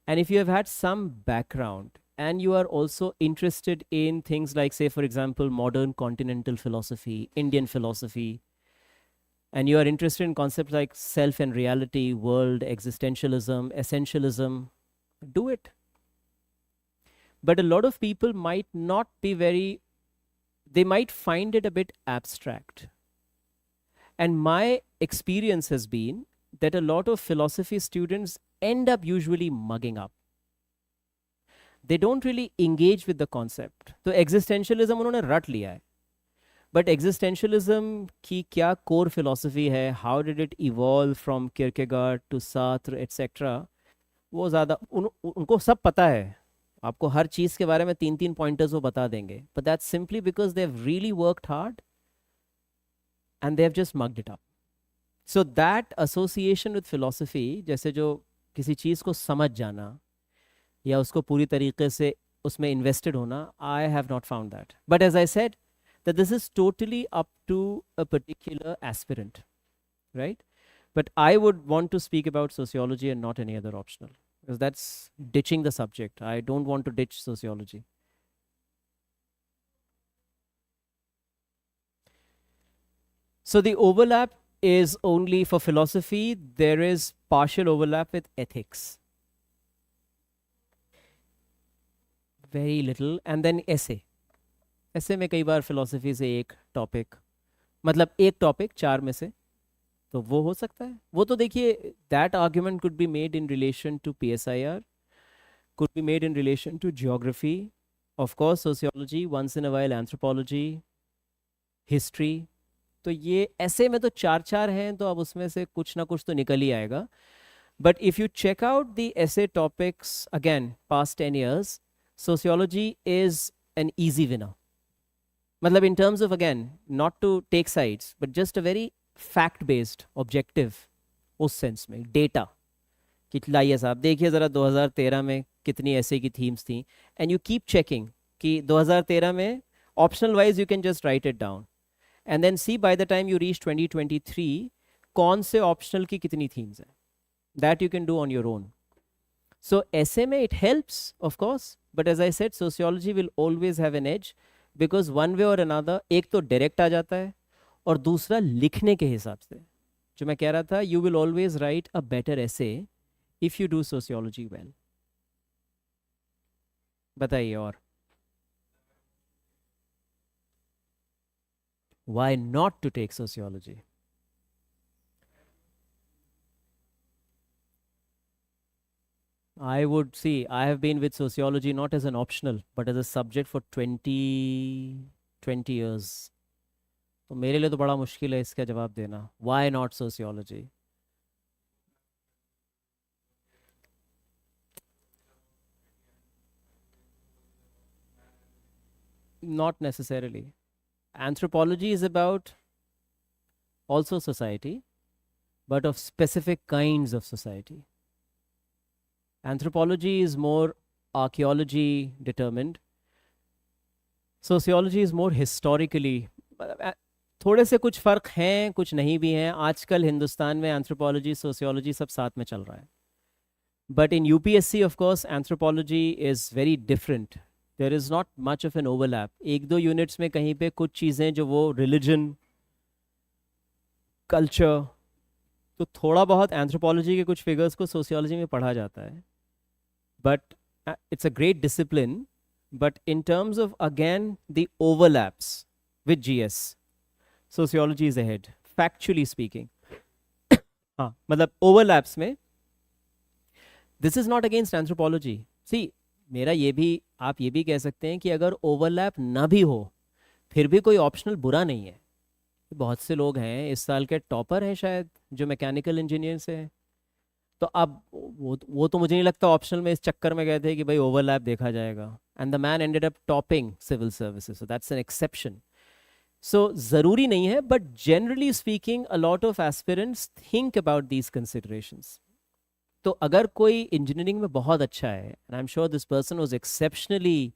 And if you have had some background and you are also interested in things like, say, for example, modern continental philosophy, Indian philosophy, and you are interested in concepts like self and reality, world, existentialism, essentialism, do it. But a lot of people might not be they might find it a bit abstract. And my experience has been that a lot of philosophy students end up usually mugging up. They don't really engage with the concept. So existentialism उन्होंने रट लिया है. But existentialism की क्या core philosophy है, how did it evolve from Kierkegaard to Sartre, etc. वो ज़्यादा उनको सब पता है. आपको हर चीज़ के बारे में 3 pointers वो बता देंगे. But that's simply because they've really worked hard and they've just mugged it up. So that association with philosophy, जैसे जो किसी चीज़ को समझ जाना या उसको पूरी तरीके से उसमें invested होना, I have not found that. But as I said, that this is totally up to a particular aspirant, right? But I would want to speak about sociology and not any other optional, because that's ditching the subject. I don't want to ditch sociology. So the overlap is only for philosophy. There is partial overlap with ethics. very little. And then essay. ऐसे में कई बार philosophy से एक topic, मतलब एक topic चार में से, तो वो हो सकता है. वो तो देखिए, that argument could be made in relation to PSIR, could be made in relation to geography, of course sociology, once in a while anthropology, history. तो ये ऐसे में तो चार चार हैं, तो अब उसमें से कुछ ना कुछ तो निकल ही आएगा. But if you check out the essay topics again past 10 years, sociology is an easy winner. मतलब in terms of, again, not to take sides, but just a very fact based objective, उस sense में data कि लाइए साहब देखिए ज़रा 2013 में कितनी ऐसे की थीम्स थी, एंड यू कीप चेकिंग कि 2013 में optional wise you can just write it down, and then see by the time you reach 2023 कौन से ऑप्शनल की कितनी थीम्स हैं. That you can do on your own. So ऐसे में it helps of course, but as I said sociology will always have an edge, because one way or another, एक तो direct आ जाता है, और दूसरा लिखने के हिसाब से जो मैं कह रहा था, you will always right a better essay if you do sociology well. बताइए और why not to take sociology? I would see, I have been with sociology not as an optional but as a subject for 20 years. तो मेरे लिए तो बड़ा मुश्किल है इसका जवाब देना. Why not sociology? Not necessarily. Anthropology is about also society, but of specific kinds of society. Anthropology is more archaeology determined. Sociology is more historically. थोड़े से कुछ फ़र्क हैं, कुछ नहीं भी हैं. आजकल हिंदुस्तान में एंथ्रोपोलॉजी सोशियोलॉजी सब साथ में चल रहा है. But in UPSC of course anthropology is very different. There is not much of an overlap. एक दो यूनिट्स में कहीं पे कुछ चीज़ें जो वो रिलीजन, कल्चर, तो थोड़ा बहुत एंथ्रोपोलॉजी के कुछ फिगर्स को सोशियोलॉजी में पढ़ा जाता है. But it's a great discipline. But in terms of again the overlaps with GS, sociology is ahead factually speaking. हाँ, मतलब ओवरलैप्स में. This is not against anthropology. See, मेरा ये भी, आप ये भी कह सकते हैं कि अगर ओवरलैप ना भी हो फिर भी कोई ऑप्शनल बुरा नहीं है. बहुत से लोग हैं, इस साल के टॉपर हैं शायद, जो मैकेनिकल इंजीनियर से हैं. तो अब वो तो मुझे नहीं लगता ऑप्शनल में इस चक्कर में गए थे कि भाई ओवरलैप देखा जाएगा. And the man ended up topping civil services, so that's an exception. So ज़रूरी नहीं है, but generally speaking a lot of aspirants think about these considerations. तो अगर कोई इंजीनियरिंग में बहुत अच्छा है, and I am sure this person was exceptionally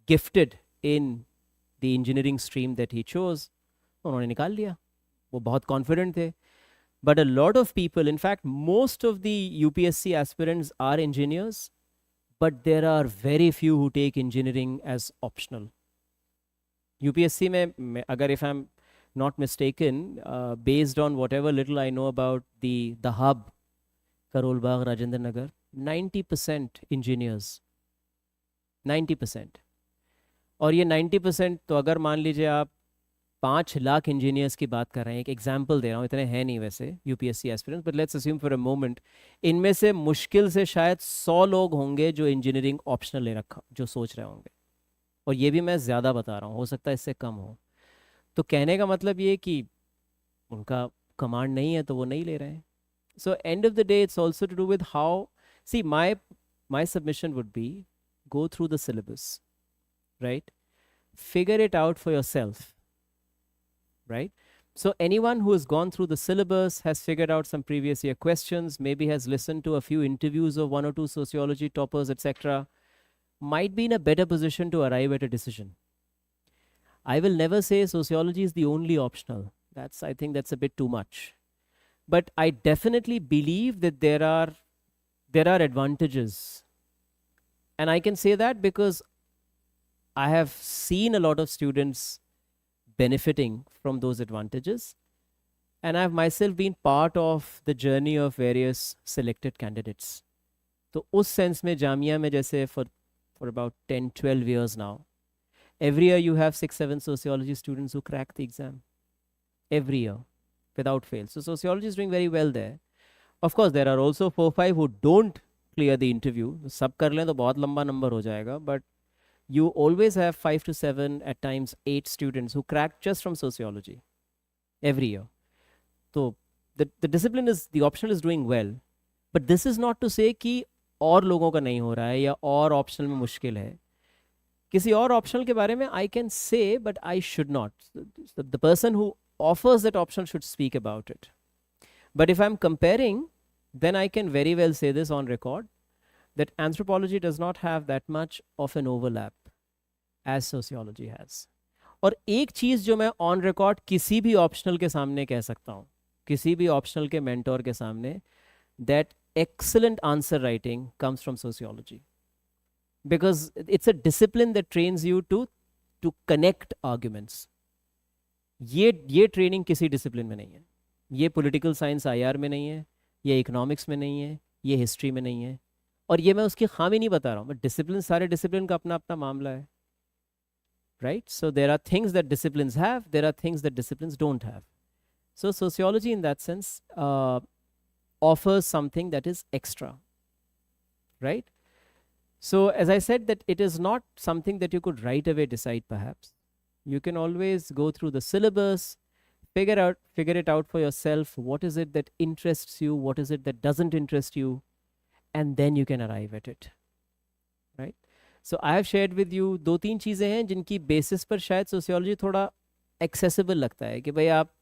gifted in the engineering stream that he chose, उन्होंने निकाल लिया, वो बहुत कॉन्फिडेंट थे. But a lot of people, in fact most of the UPSC aspirants are engineers, but there are very few who take engineering as optional. UPSC में अगर if I am not mistaken, based on whatever little I know about the hub, Karol Bagh, Rajendra Nagar, 90% engineers, 90%. और ये 90% तो अगर मान लीजिए आप 5 lakh engineers की बात कर रहे हैं, एक एग्जाम्पल दे रहा हूँ, इतने हैं नहीं वैसे UPSC aspirants, but let's assume for a moment इनमें से मुश्किल से शायद 100 लोग होंगे जो इंजीनियरिंग ऑप्शनल ले रखा, जो सोच रहे होंगे. और ये भी मैं ज़्यादा बता रहा हूँ, हो सकता है इससे कम हो. तो कहने का मतलब ये कि उनका कमांड नहीं है तो वो नहीं ले रहे हैं. So end of the day it's also to do with how, see my submission would be, go through the syllabus, right, figure it out for yourself, right? So anyone who has gone through the syllabus, has figured out some previous year questions, maybe has listened to a few interviews of 1 or 2 sociology toppers, etc., might be in a better position to arrive at a decision. I will never say sociology is the only optional. I think that's a bit too much. But I definitely believe that there are advantages. And I can say that because I have seen a lot of students benefiting from those advantages. And I have myself been part of the journey of various selected candidates. तो उस sense में जामिया में जैसे for about 10-12 years now, every year you have 6-7 sociology students who crack the exam every year without fail. So sociology is doing very well there. Of course there are also 4-5 who don't clear the interview. सब कर लें तो बहुत लंबा number हो जाएगा, but you always have 5-7, at times 8 students who crack just from sociology every year. So the discipline is, the optional is doing well, but this is not to say कि और लोगों का नहीं हो रहा है या और ऑप्शनल में मुश्किल है. किसी और ऑप्शनल के बारे में I can say, but I should not. The person who offers that option should speak about it. But if I'm comparing, then I can very well say this on record, that anthropology does not have that much of an overlap as sociology has. और एक चीज़ जो मैं on record किसी भी optional के सामने कह सकता हूँ, किसी भी ऑप्शनल के मेंटोर के सामने, that excellent answer writing comes from sociology, because it's a discipline that trains you to connect arguments. ये ट्रेनिंग किसी डिसिप्लिन में नहीं है. ये पॉलिटिकल साइंस आईआर में नहीं है, ये इकोनॉमिक्स में नहीं है, ये हिस्ट्री में नहीं है. और ये मैं उसकी खामी नहीं बता रहा हूँ, बट डिसिप्लिन, सारे डिसिप्लिन का अपना अपना मामला है, right. So there are things that disciplines have, there are things that disciplines don't have. So sociology in that sense offers something that is extra, right? So as I said, that it is not something that you could right away decide. Perhaps you can always go through the syllabus, figure it out for yourself. What is it that interests you, what is it that doesn't interest you, and then you can arrive at it, right? So I have shared with you दो तीन चीज़ें हैं जिनकी basis पर शायद sociology थोड़ा accessible लगता है, कि भाई आप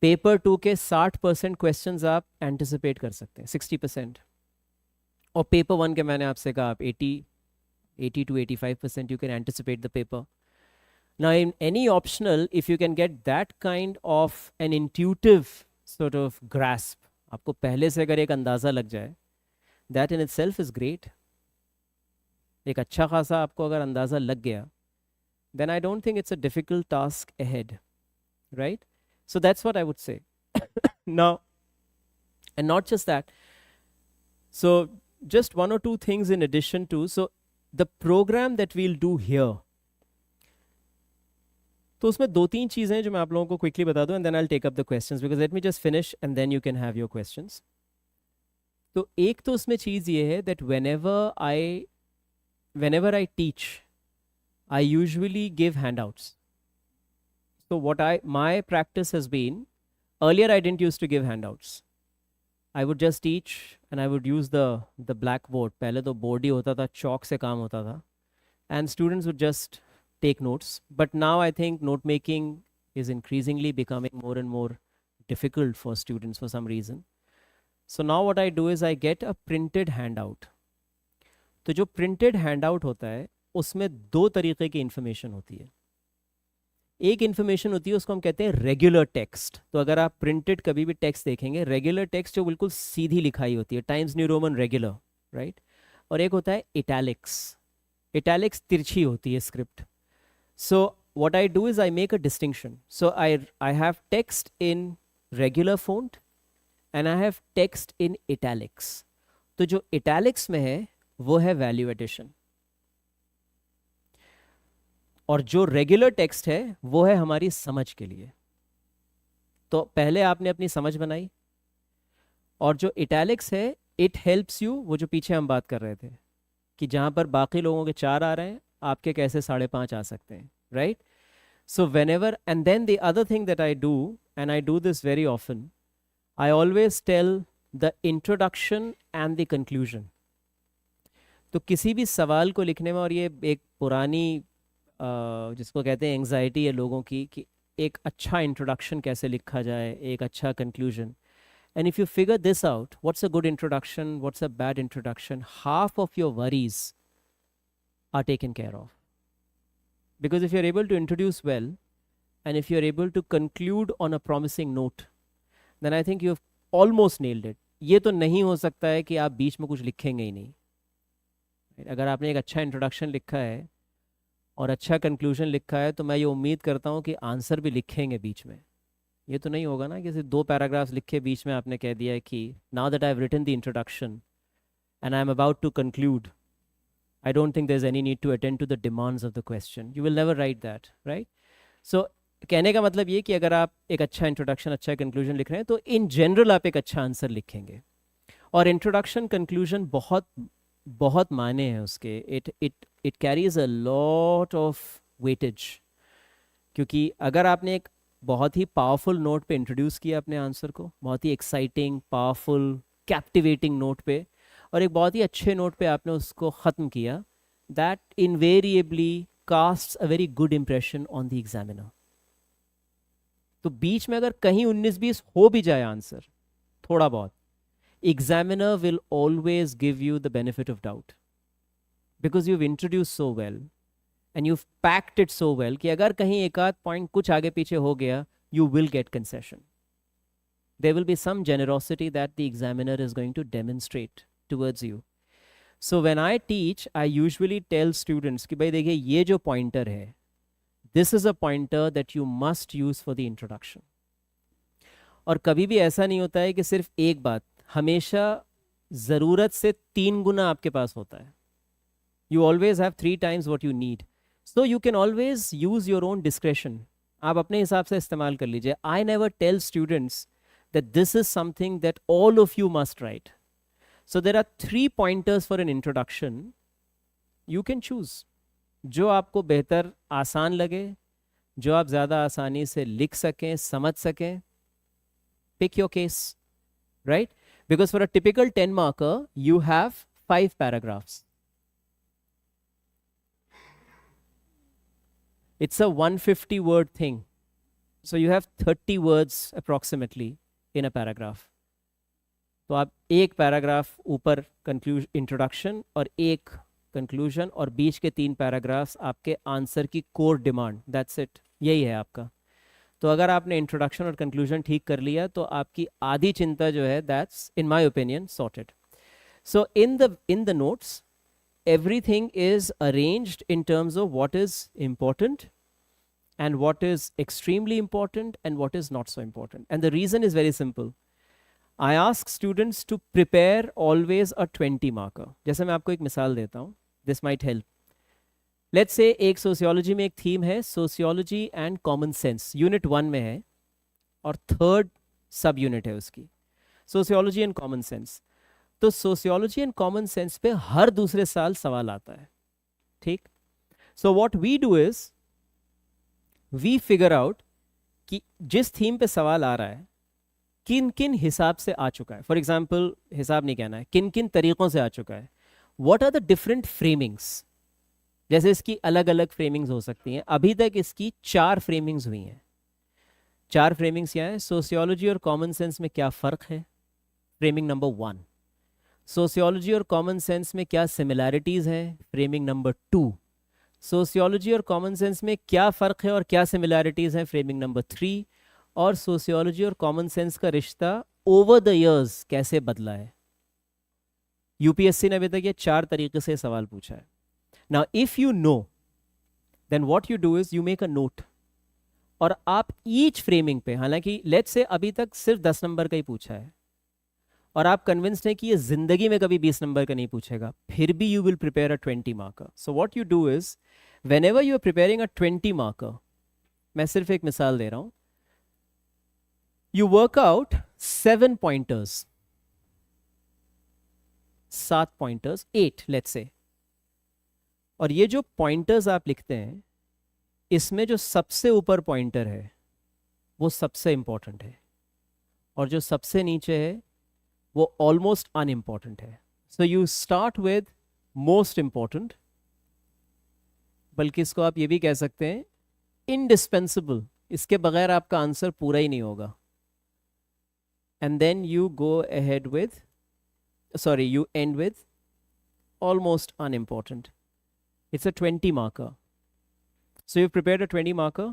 पेपर 2 के 60% क्वेश्चंस आप एंटिसिपेट कर सकते हैं, 60%. और पेपर 1 के मैंने आपसे कहा आप 80 to 85% you can anticipate the paper. Now in any optional, if you can get that kind of an intuitive sort of grasp, आपको पहले से अगर एक अंदाज़ा लग जाए, that in itself is great. एक अच्छा खासा आपको अगर अंदाज़ा लग गया, then I don't think it's a difficult task ahead, right? So that's what I would say. Now, and not just that, so just one or two things in addition to, so the program that we'll do here, तो उसमें दो तीन चीज़ें हैं जो मैं आप लोगों को क्विकली बता दूं, and then I'll take up the questions, because let me just finish and then you can have your questions. तो एक तो उसमें चीज़ ये है that whenever I teach, I usually give handouts. So my practice has been, earlier I didn't used to give handouts. I would just teach and I would use the blackboard. पहले तो board ही होता था, चौक से काम होता था, and students would just take notes. But now I think note making is increasingly becoming more and more difficult for students for some reason. So now what I do is I get a printed handout. तो जो printed handout होता है उसमें दो तरीके की information होती है. एक इन्फॉर्मेशन होती है, उसको हम कहते हैं रेगुलर टेक्स्ट. तो अगर आप प्रिंटेड कभी भी टेक्स्ट देखेंगे, रेगुलर टेक्स्ट जो बिल्कुल सीधी लिखाई होती है, times new Roman regular, right. और एक होता है इटैलिक्स. इटैलिक्स तिरछी होती है script. So what I do is I make a distinction. So I have text in regular font and I have text in italics. तो जो इटैलिक्स में है वो है वैल्यू एडिशन, और जो रेगुलर टेक्स्ट है वो है हमारी समझ के लिए. तो पहले आपने अपनी समझ बनाई, और जो इटैलिक्स है इट हेल्प्स यू, वो जो पीछे हम बात कर रहे थे कि जहाँ पर बाकी लोगों के 4 आ रहे हैं, आपके कैसे 5.5 आ सकते हैं, right. So whenever, and then the other thing that I do, and I do this very often, I always tell the introduction and the conclusion. तो किसी भी सवाल को लिखने में, और ये एक पुरानी जिसको कहते हैं एंग्जाइटी है लोगों की, कि एक अच्छा इंट्रोडक्शन कैसे लिखा जाए, एक अच्छा conclusion. And if you figure this out, what's a good introduction, what's a bad introduction, half of your worries are taken care of. Because if you are able to introduce well and if you are able to conclude on a promising note, then I think you have almost nailed it. ये तो नहीं हो सकता है कि आप बीच में कुछ लिखेंगे ही नहीं. अगर आपने एक अच्छा इंट्रोडक्शन लिखा है और अच्छा कंक्लूजन लिखा है, तो मैं ये उम्मीद करता हूँ कि आंसर भी लिखेंगे बीच में. ये तो नहीं होगा ना कि सिर्फ 2 पैराग्राफ्स लिखे बीच में आपने कह दिया है कि now that I have written the introduction and I'm about to conclude, I don't think there's any need to attend to the demands of the question. You will never write that, right? So कहने का मतलब ये कि अगर आप एक अच्छा introduction, अच्छा कंक्लूजन लिख रहे हैं तो इन जनरल आप एक अच्छा आंसर लिखेंगे. और इंट्रोडक्शन कंक्लूजन बहुत बहुत मायने हैं उसके. It carries a lot of weightage, क्योंकि अगर आपने एक बहुत ही पावरफुल नोट पे इंट्रोड्यूस किया अपने आंसर को, बहुत ही एक्साइटिंग, पावरफुल, कैप्टिवेटिंग नोट पे, और एक बहुत ही अच्छे नोट पे आपने उसको ख़त्म किया, that invariably castes a very good impression on the examiner. तो बीच में अगर कहीं 19-20 हो भी जाए आंसर थोड़ा बहुत, examiner will always give you the benefit of doubt because you've introduced so well and you've packed it so well कि अगर कहीं एक आध पॉइंट कुछ आगे पीछे हो गया, you will get concession. There will be some generosity that the examiner is going to demonstrate towards you. So when I teach, I usually tell students कि भाई देखिए ये जो pointer है, this is a pointer that you must use for the introduction. और कभी भी ऐसा नहीं होता है कि सिर्फ एक बात, हमेशा ज़रूरत से 3 गुना आपके पास होता है. You always have 3 times what you need. So you can always use your own discretion. आप अपने हिसाब से इस्तेमाल कर लीजिए. I never tell students that this is something that all of you must write. So there are 3 pointers for an introduction. You can choose. जो आपको बेहतर आसान लगे, जो आप ज़्यादा आसानी से लिख सकें, समझ सकें. Pick your case, right? Because for a typical 10 marker, you have 5 paragraphs. It's a 150 word thing. So you have 30 words approximately in a paragraph. तो आप एक पैराग्राफ ऊपर इंट्रोडक्शन और एक कंक्लूजन और बीच के 3 पैराग्राफ्स आपके आंसर की कोर डिमांड. दैट्स इट, यही है आपका. तो अगर आपने इंट्रोडक्शन और कंक्लूजन ठीक कर लिया तो आपकी आधी चिंता जो है, that's in my opinion sorted. So in the notes everything is arranged in terms of what is important and what is extremely important and what is not so important. And the reason is very simple. I ask students to prepare always a 20 marker. जैसे मैं आपको एक मिसाल देता हूँ, this might help. Let's say एक sociology में एक थीम है, sociology and common sense, unit 1 में है और 3rd सब यूनिट है उसकी, सोशियोलॉजी एंड कॉमन सेंस. तो सोशियोलॉजी एंड कॉमन सेंस पे हर दूसरे साल सवाल आता है, ठीक? So what we do is we figure out कि जिस थीम पे सवाल आ रहा है किन किन हिसाब से आ चुका है. फॉर एग्जाम्पल, हिसाब नहीं कहना है, किन किन तरीक़ों से आ चुका है. What are the different framings. जैसे इसकी अलग अलग फ्रेमिंग्स हो सकती हैं. अभी तक इसकी 4 फ्रेमिंग्स हुई हैं. 4 फ्रेमिंग्स क्या है? सोशियोलॉजी और कॉमन सेंस में क्या फ़र्क है, फ्रेमिंग नंबर 1. सोशियोलॉजी और कॉमन सेंस में क्या सिमिलैरिटीज़ हैं, फ्रेमिंग नंबर 2. सोशियोलॉजी और कॉमन सेंस में क्या फ़र्क है और क्या सिमिलैरिटीज़ हैं, फ्रेमिंग नंबर 3. और सोशियोलॉजी और कॉमन सेंस का रिश्ता ओवर द ईयर्स कैसे बदला है. यूपीएससी ने अभी तक ये 4 तरीके से सवाल पूछा है. Now, if you know, then what you do is you make a note. और आप each framing पे, हालांकि let's say अभी तक सिर्फ 10 नंबर का ही पूछा है और आप कन्विंस्ड हैं कि ये जिंदगी में कभी 20 नंबर का नहीं पूछेगा, फिर भी you will prepare a 20 marker. So what you do is, whenever you are preparing a 20 marker, मैं सिर्फ एक मिसाल दे रहा हूं, you work out 7 pointers, 7 pointers, 8 let's say. और ये जो पॉइंटर्स आप लिखते हैं, इसमें जो सबसे ऊपर पॉइंटर है वो सबसे इंपॉर्टेंट है और जो सबसे नीचे है वो ऑलमोस्ट अनइम्पॉर्टेंट है. So you start with most important, बल्कि इसको आप ये भी कह सकते हैं इंडिस्पेंसिबल, इसके बगैर आपका आंसर पूरा ही नहीं होगा. And then you go ahead with, sorry, you end with almost unimportant. It's a 20 marker. So you've prepared a 20 marker.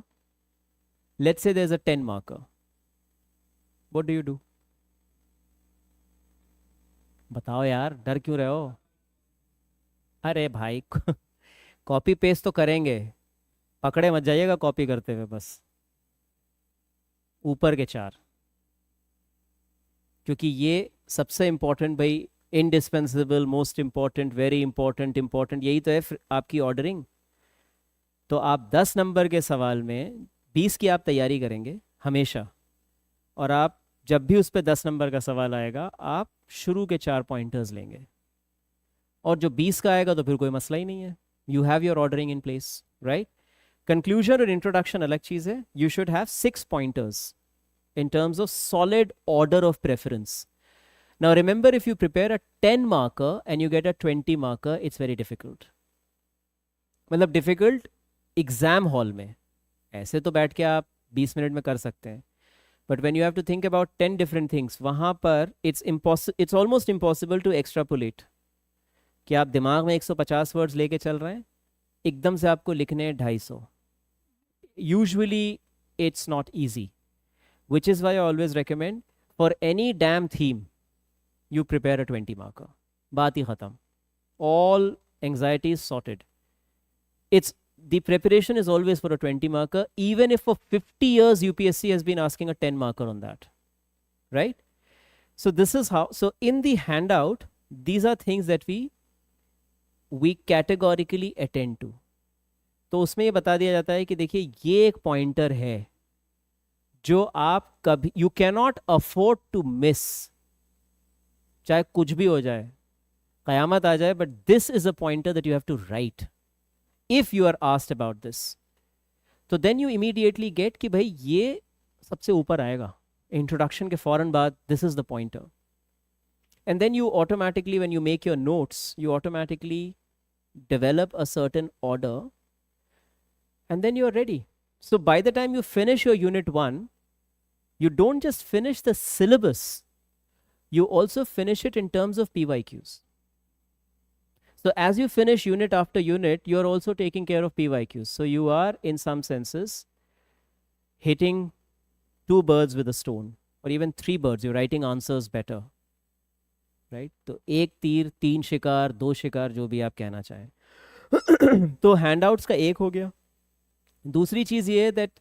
Let's say there's a 10 marker. What do you do? बताओ यार, डर क्यों रहे हो? अरे भाई कॉपी पेस्ट तो करेंगे, पकड़े मत जाइएगा कॉपी करते हुए. बस ऊपर के 4, क्योंकि ये सबसे इंपॉर्टेंट भाई indispensable, most important, very important, important, यही तो है आपकी ऑर्डरिंग। तो आप 10 नंबर के सवाल में 20 की आप तैयारी करेंगे हमेशा, और आप जब भी उस पर 10 नंबर का सवाल आएगा आप शुरू के 4 पॉइंटर्स लेंगे, और जो 20 का आएगा तो फिर कोई मसला ही नहीं है। You have your ordering in place, right. Conclusion और इंट्रोडक्शन अलग चीज है। You should have 6 pointers in terms of solid order of preference. Now remember, if you prepare a 10 marker and you get a 20 marker, it's very difficult. मतलब difficult exam hall में, ऐसे तो बैठ के आप 20 मिनट में कर सकते हैं, but when you have to think about 10 different things, वहां पर it's almost impossible to extrapolate कि आप दिमाग में 150 वर्ड्स लेके चल रहे हैं, एकदम से आपको लिखने हैं 250। Usually it's not easy, which is why I always recommend for any damn theme you prepare a 20 marker. बात ही खत्म, all anxiety is sorted. It's the preparation is always for a 20 marker, even if for 50 years UPSC has been asking a 10 marker on that, right? So this is how, so in the handout these are things that we categorically attend to. तो उसमें ये बता दिया जाता है कि देखिए ये एक पॉइंटर है जो आप कभी, you cannot afford to miss, चाहे कुछ भी हो जाए, कयामत आ जाए, but this is a pointer that you have to write if you are asked about this. तो देन यू इमीडिएटली गेट कि भाई ये सबसे ऊपर आएगा इंट्रोडक्शन के फौरन बाद, this is the pointer. And then you automatically when you make your notes, you automatically develop a certain order, and then you're ready. So by the time you finish your unit 1, you don't just finish the syllabus, you also finish it in terms of PYQs. So as you finish unit after unit, you're also taking care of PYQs. So you are in some senses hitting 2 birds with a stone, or even 3 birds. You're writing answers better, right? तो एक तीर 3 शिकार, 2 शिकार, जो भी आप कहना चाहें। तो हैंडआउट्स का एक हो गया। दूसरी चीज़ ये है that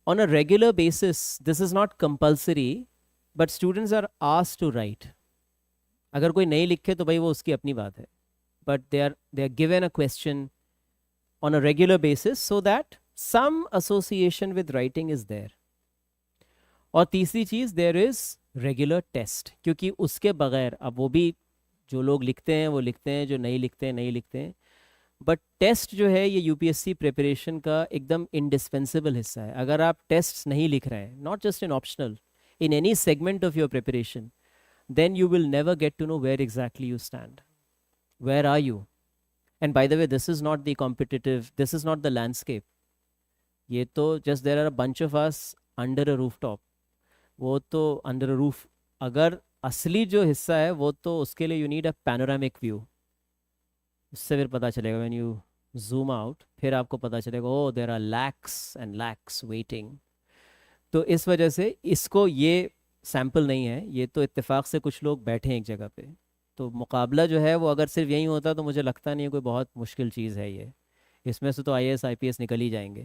on a regular basis, this is not compulsory, but students are asked to write. अगर कोई नहीं लिखे तो भाई वो उसकी अपनी बात है, but they are given a question on a regular basis so that some association with writing is there. और तीसरी चीज़, there is regular test, क्योंकि उसके बगैर, अब वो भी जो लोग लिखते हैं वो लिखते हैं, जो नहीं लिखते हैं नहीं लिखते हैं, बट टेस्ट जो है ये यूपीएससी प्रिपरेशन का एकदम इंडिस्पेंसिबल हिस्सा है। अगर आप टेस्ट नहीं लिख रहे हैं, not just in optional, in any segment of your preparation, then you will never get to know where exactly you stand. Where are you? And by the way, this is not the competitive, this is not the landscape. ये तो just there are a bunch of us under a rooftop. वो तो under a roof. अगर असली जो हिस्सा है वो तो उसके लिए you need a panoramic view. उससे फिर पता चलेगा, when you zoom out, फिर आपको पता चलेगा oh there are lakhs and lakhs waiting. तो इस वजह से इसको, ये सैम्पल नहीं है, ये तो इत्तेफाक से कुछ लोग बैठे हैं एक जगह पे। तो मुकाबला जो है वो अगर सिर्फ यही होता तो मुझे लगता नहीं है कोई बहुत मुश्किल चीज़ है ये, इसमें से तो आईएएस आईपीएस निकल ही जाएंगे,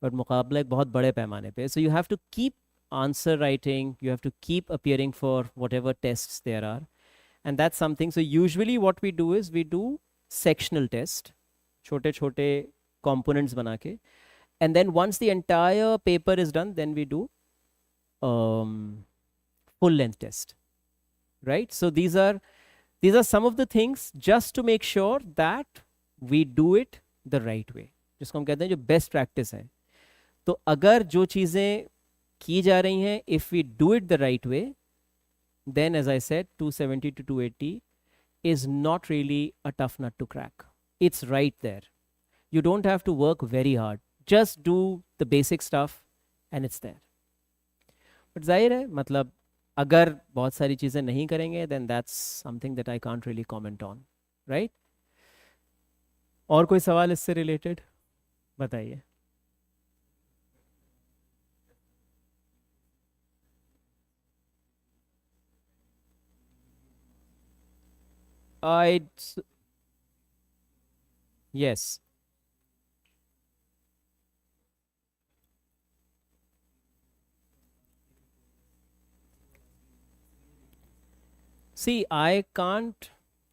बट मुकाबला एक बहुत बड़े पैमाने पे। So you have to keep answer writing, you have to keep appearing for whatever tests there are, and that's something. So usually what we do is we do sectional test, छोटे छोटे components बना के, and then once the entire paper is done, then we do full length test, right? So these are some of the things just to make sure that we do it the right way, जिसको हम कहते हैं जो best practice है। तो अगर जो चीज़ें की जा रही हैं, if we do it the right way, then as I said 270 to 280 is not really a tough nut to crack. It's right there. You don't have to work very hard, just do the basic stuff and it's there. But जाहिर है, मतलब अगर बहुत सारी चीज़ें नहीं करेंगे then that's something that I can't really comment on, right? और कोई सवाल इससे रिलेटेड बताइए। Yes. सी आई कांट,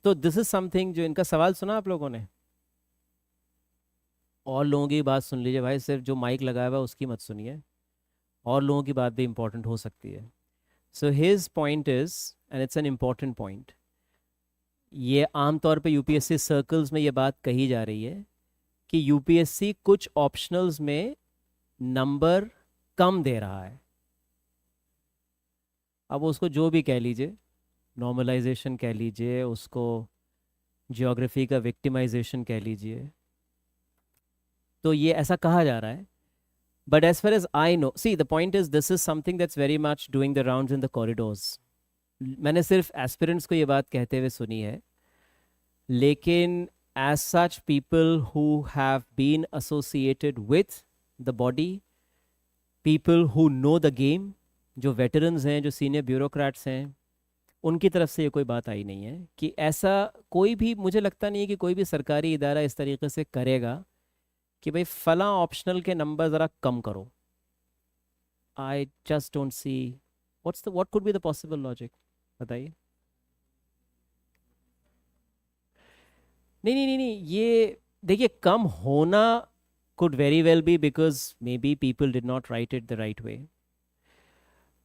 तो दिस इज समथिंग, जो इनका सवाल सुना आप लोगों ने, और लोगों की बात सुन लीजिए भाई, सिर्फ जो माइक लगाया हुआ है उसकी मत सुनिए, और लोगों की बात भी इंपॉर्टेंट हो सकती है. So his point is, and it's an important point, ये आमतौर पे यूपीएससी सर्कल्स में ये बात कही जा रही है कि यूपीएससी कुछ ऑप्शनल्स में नंबर कम दे रहा है. अब उसको जो भी कह लीजिए, नॉर्मलाइजेशन कह लीजिए उसको, जियोग्राफी का विक्टिमाइजेशन कह लीजिए, तो ये ऐसा कहा जा रहा है. But as far as I know, see the point is this is something that's very much doing the rounds in the corridors. मैंने सिर्फ एस्पिरेंट्स को ये बात कहते हुए सुनी है, लेकिन as such people who have been associated with the body, people who know the game, जो वेटरन्स हैं, जो सीनियर ब्यूरोक्रेट्स हैं, उनकी तरफ से ये कोई बात आई नहीं है कि ऐसा कोई भी, मुझे लगता नहीं है कि कोई भी सरकारी इदारा इस तरीके से करेगा कि भाई फला ऑप्शनल के नंबर ज़रा कम करो. I just don't see what could be the possible logic. बताइए. नहीं नहीं नहीं नहीं, ये देखिए, कम होना could very well be because maybe people did not write it the right way.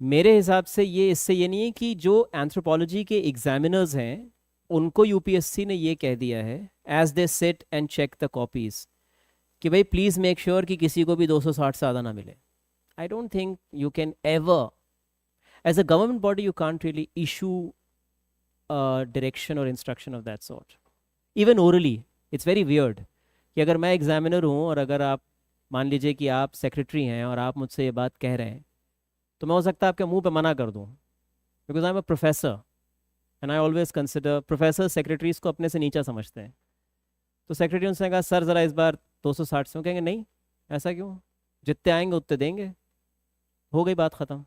मेरे हिसाब से ये, इससे ये नहीं है कि जो एंथ्रोपोलॉजी के एग्जामिनर्स हैं उनको यूपीएससी ने ये कह दिया है as they sit and check the copies कि भाई प्लीज़ मेक श्योर कि किसी को भी 260 से ज़्यादा ना मिले. I don't think you can ever, as a government body you can't really issue direction or instruction of that sort, even orally. It's very weird कि अगर मैं एग्जामिनर हूँ और अगर आप, मान लीजिए कि आप सेक्रेटरी हैं और आप मुझसे ये बात कह रहे हैं, तो मैं हो सकता है आपके मुंह पे मना कर दूँ, because I am a professor and I always consider, professor secretaries को अपने से नीचा समझते हैं. तो सेक्रेटरी उनसे कहा सर ज़रा इस बार 260 से, कहेंगे नहीं, ऐसा क्यों, जितने आएंगे उतने देंगे, हो गई बात ख़त्म.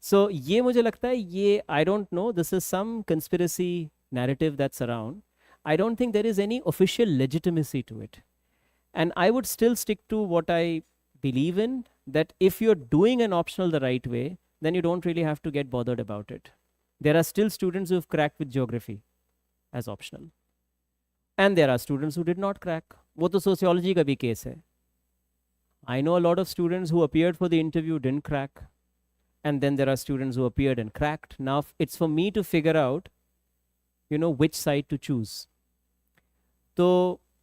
सो ये मुझे लगता है, ये I don't know, this is some conspiracy narrative that's around. I don't think there is any official legitimacy to it. And I would still stick to what I believe in, that if you're doing an optional the right way, then you don't really have to get bothered about it. There are still students who've cracked with geography as optional. And there are students who did not crack. वो तो sociology का भी case है. I know a lot of students who appeared for the interview didn't crack. And then there are students who appeared and cracked. Now it's for me to figure out, you know, which side to choose. तो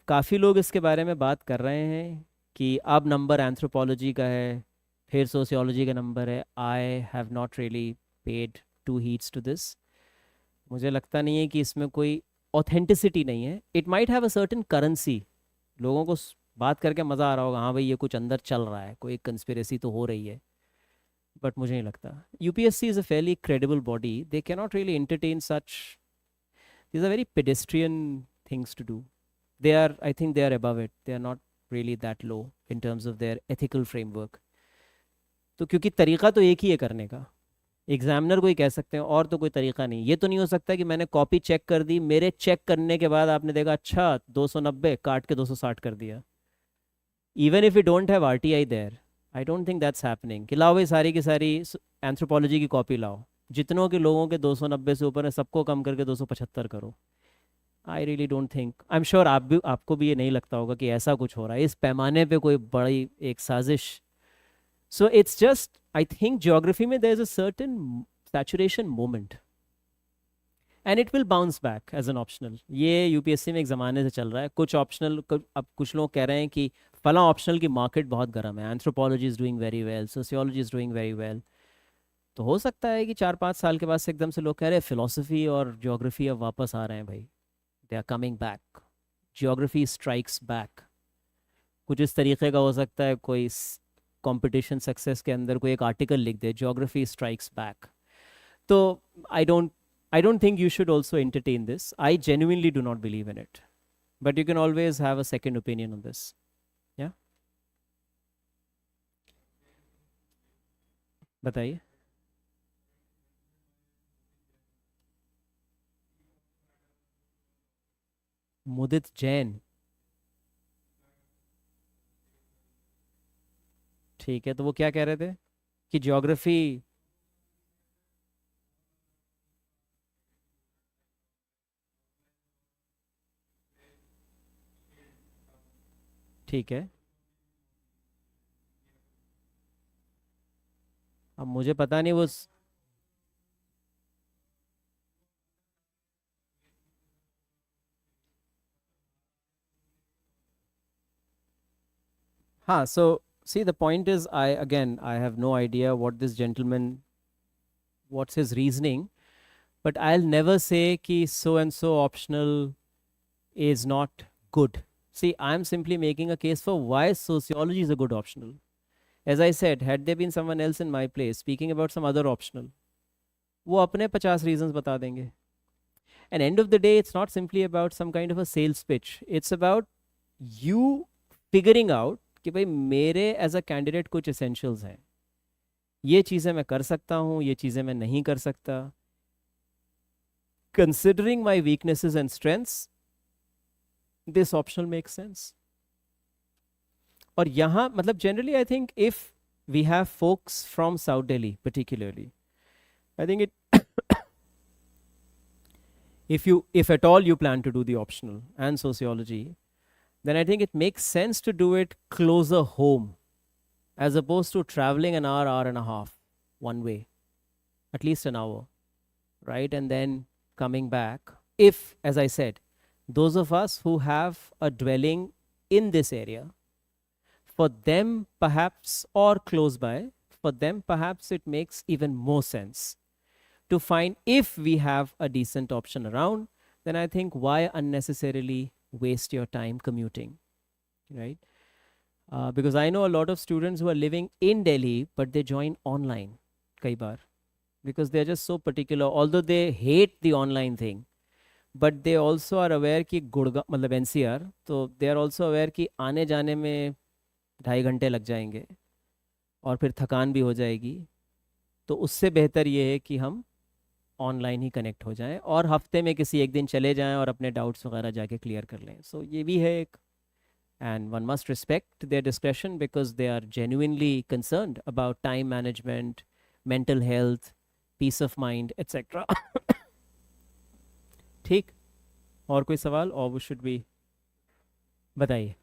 काफ़ी लोग इसके बारे में बात कर रहे हैं कि अब नंबर एंथ्रोपोलॉजी का है, फिर सोशियोलॉजी का नंबर है. I have not really paid to heeds to this. मुझे लगता नहीं है कि इसमें कोई ऑथेंटिसिटी नहीं है. It might have a certain currency, लोगों को बात करके मज़ा आ रहा होगा, हाँ भाई ये कुछ अंदर चल रहा है, कोई कंस्पिरेसी तो हो रही है. बट मुझे नहीं लगता. UPSC is a fairly credible body. They can not really entertain such, these are very pedestrian things to do. They are, I think they are above it. They are not really that low in terms of their ethical framework. तो क्योंकि तरीका तो एक ही है करने का, examiner को ही कह सकते हैं, और तो कोई तरीका नहीं. ये तो नहीं हो सकता कि मैंने कॉपी चेक कर दी, मेरे चेक करने के बाद आपने देखा अच्छा 290 काट के 260 कर दिया. Even if you don't have RTI there, I don't think that's happening कि लाओ भाई सारी की सारी एंथ्रोपोलॉजी की कॉपी लाओ, जितनों के लोगों के 290 से ऊपर है सबको कम करके 275 करो. I really don't think, I am sure आप भी, आपको भी ये नहीं लगता होगा कि ऐसा कुछ हो रहा है इस पैमाने पे, कोई बड़ी एक साजिश. So it's just, I think geography में there is a certain saturation moment and it will bounce back as an optional. ये यूपीएससी में एक ज़माने से चल रहा है. कुछ ऑप्शनल, अब कुछ लोग कह रहे हैं कि फला ऑप्शनल की मार्केट बहुत गर्म है, anthropology is doing very well, sociology is doing very well. तो हो सकता है कि 4-5 साल के बाद से एकदम से लोग कह रहे हैं फिलोसफी और ज्योग्राफी अब वापस आ रहे हैं भाई, they are coming back, geography strikes back. कुछ इस तरीके का हो सकता है, कोई कंपटीशन सक्सेस के अंदर कोई एक आर्टिकल लिख दे, ज्योग्राफी स्ट्राइक्स बैक. तो I don't think you should also entertain this. I genuinely do not believe in it, but you can always have a second opinion on this. या बताइए. मुदित जैन, ठीक है, तो वो क्या कह रहे थे कि ज्योग्राफी, ठीक है, अब मुझे पता नहीं वो हाँ, so see the point is I have no idea what this gentleman, what's his reasoning, but I'll never say कि so and so optional is not good. See, I'm simply making a case for why sociology is a good optional. As I said, had there been someone else in my place speaking about some other optional, वो अपने 50 reasons बता देंगे. And end of the day, it's not simply about some kind of a sales pitch. It's about you figuring out कि भाई मेरे as a candidate कुछ essentials हैं, ये चीज़ें मैं कर सकता हूँ, ये चीज़ें मैं नहीं कर सकता. Considering my weaknesses and strengths, this optional makes sense. और यहाँ मतलब generally I think if we have folks from South Delhi particularly, I think it if at all you plan to do the optional and sociology, then I think it makes sense to do it closer home as opposed to traveling an hour, hour and a half one way, at least an hour, right? And then coming back. If, as I said, those of us who have a dwelling in this area, for them perhaps, or close by, for them perhaps it makes even more sense to find if we have a decent option around, then I think why unnecessarily waste your time commuting, right? Because I know a lot of students who are living in Delhi, but they join online, kai baar, because they're just so particular. Although they hate the online thing, but they also are aware कि गुड़गांव मतलब NCR, तो they are also aware कि आने जाने में 2.5 घंटे लग जाएंगे और फिर थकान भी हो जाएगी. तो उससे बेहतर ये है कि हम ऑनलाइन ही कनेक्ट हो जाएं और हफ्ते में किसी एक दिन चले जाएं और अपने डाउट्स वगैरह जाके क्लियर कर लें. सो ये भी है एक. And one must respect their discretion because they are genuinely concerned about time management, mental health, peace of mind, etc. ठीक. और कोई सवाल और वो शुड बी बताइए.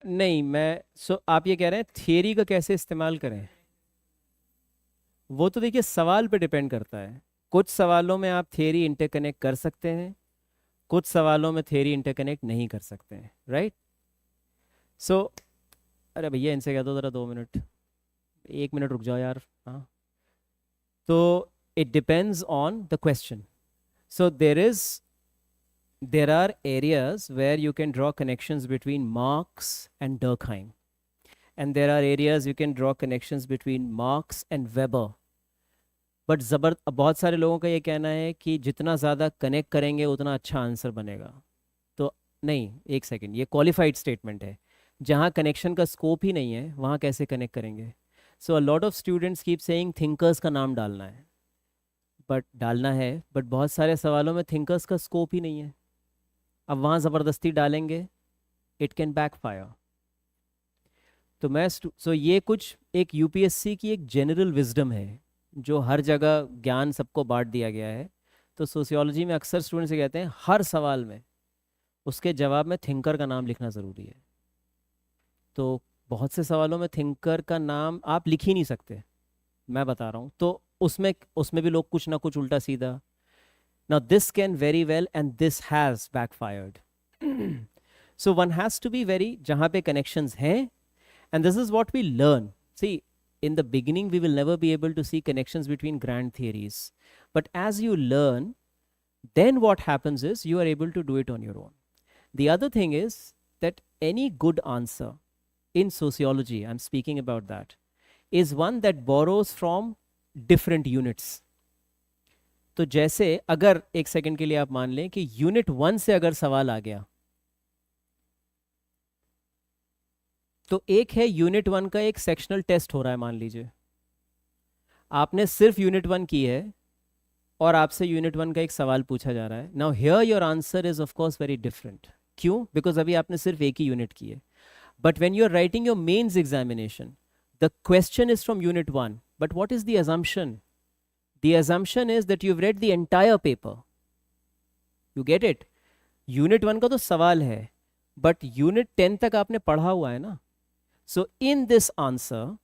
नहीं मैं आप ये कह रहे हैं थियरी का कैसे इस्तेमाल करें. वो तो देखिए सवाल पे डिपेंड करता है. कुछ सवालों में आप थियरी इंटरकनेक्ट कर सकते हैं, कुछ सवालों में थियरी इंटरकनेक्ट नहीं कर सकते हैं, राइट. सो अरे भैया इनसे कह दो ज़रा 2 मिनट, 1 मिनट रुक जाओ यार. हाँ, तो it depends on the question. So there are areas where you can draw connections between Marx and Durkheim, and there are areas you can draw connections between Marx and Weber. But बहुत सारे लोगों का ये कहना है कि जितना ज़्यादा कनेक्ट करेंगे उतना अच्छा आंसर बनेगा. तो नहीं, एक सेकंड, ये क्वालिफाइड स्टेटमेंट है. जहाँ कनेक्शन का स्कोप ही नहीं है वहाँ कैसे कनेक्ट करेंगे. So a lot of students keep saying thinkers का नाम डालना है, बट डालना है, बट बहुत सारे सवालों में थिंकर्स का स्कोप ही नहीं है. अब वहाँ ज़बरदस्ती डालेंगे, इट कैन बैकफायर. तो ये कुछ एक यूपीएससी की एक जनरल विजडम है जो हर जगह ज्ञान सबको बांट दिया गया है. तो सोशियोलॉजी में अक्सर स्टूडेंट से कहते हैं हर सवाल में उसके जवाब में थिंकर का नाम लिखना ज़रूरी है. तो बहुत से सवालों में थिंकर का नाम आप लिख ही नहीं सकते, मैं बता रहा हूँ. तो उसमें उसमें भी लोग कुछ ना कुछ उल्टा सीधा. Now this can very well and this has backfired. So one has to be very जहाँ पे connections हैं, and this is what we learn. See, in the beginning we will never be able to see connections between grand theories, but as you learn, then what happens is you are able to do it on your own. The other thing is that any good answer in sociology, I'm speaking about that, is one that borrows from different units. तो जैसे अगर एक second के लिए आप मान लें कि यूनिट 1 से अगर सवाल आ गया, तो एक है यूनिट 1 का एक सेक्शनल टेस्ट हो रहा है, मान लीजिए आपने सिर्फ यूनिट 1 की है और आपसे यूनिट 1 का एक सवाल पूछा जा रहा है. Now here your answer is of course very different. क्यों? बिकॉज अभी आपने सिर्फ एक ही यूनिट की है. But when you are writing your mains examination, the question is from unit 1, but what is the assumption? The assumption is that you've read the entire paper. You get it? Unit 1 का तो सवाल है, but unit 10 तक आपने पढ़ा हुआ है ना. So in this answer,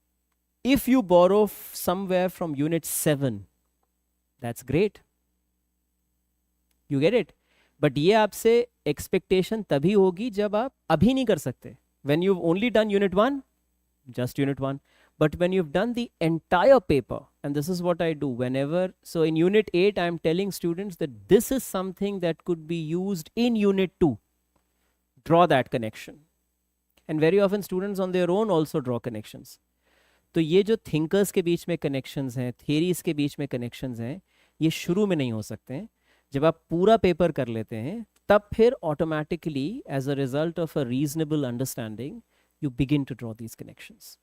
if you borrow somewhere from unit 7, that's great. You get it? But ये आपसे expectation तभी होगी जब आप अभी नहीं कर सकते. When you've only done unit 1, just unit 1. But when you've done the entire paper, and this is what I do whenever, so in unit 8, I'm telling students that this is something that could be used in unit 2. Draw that connection. And very often students on their own also draw connections. तो ये जो thinkers के बीच में connections हैं, theories के बीच में connections हैं, ये शुरू में नहीं हो सकते हैं. जब आप पूरा पेपर कर लेते हैं, तब फिर automatically as a result of a reasonable understanding you begin to draw these connections.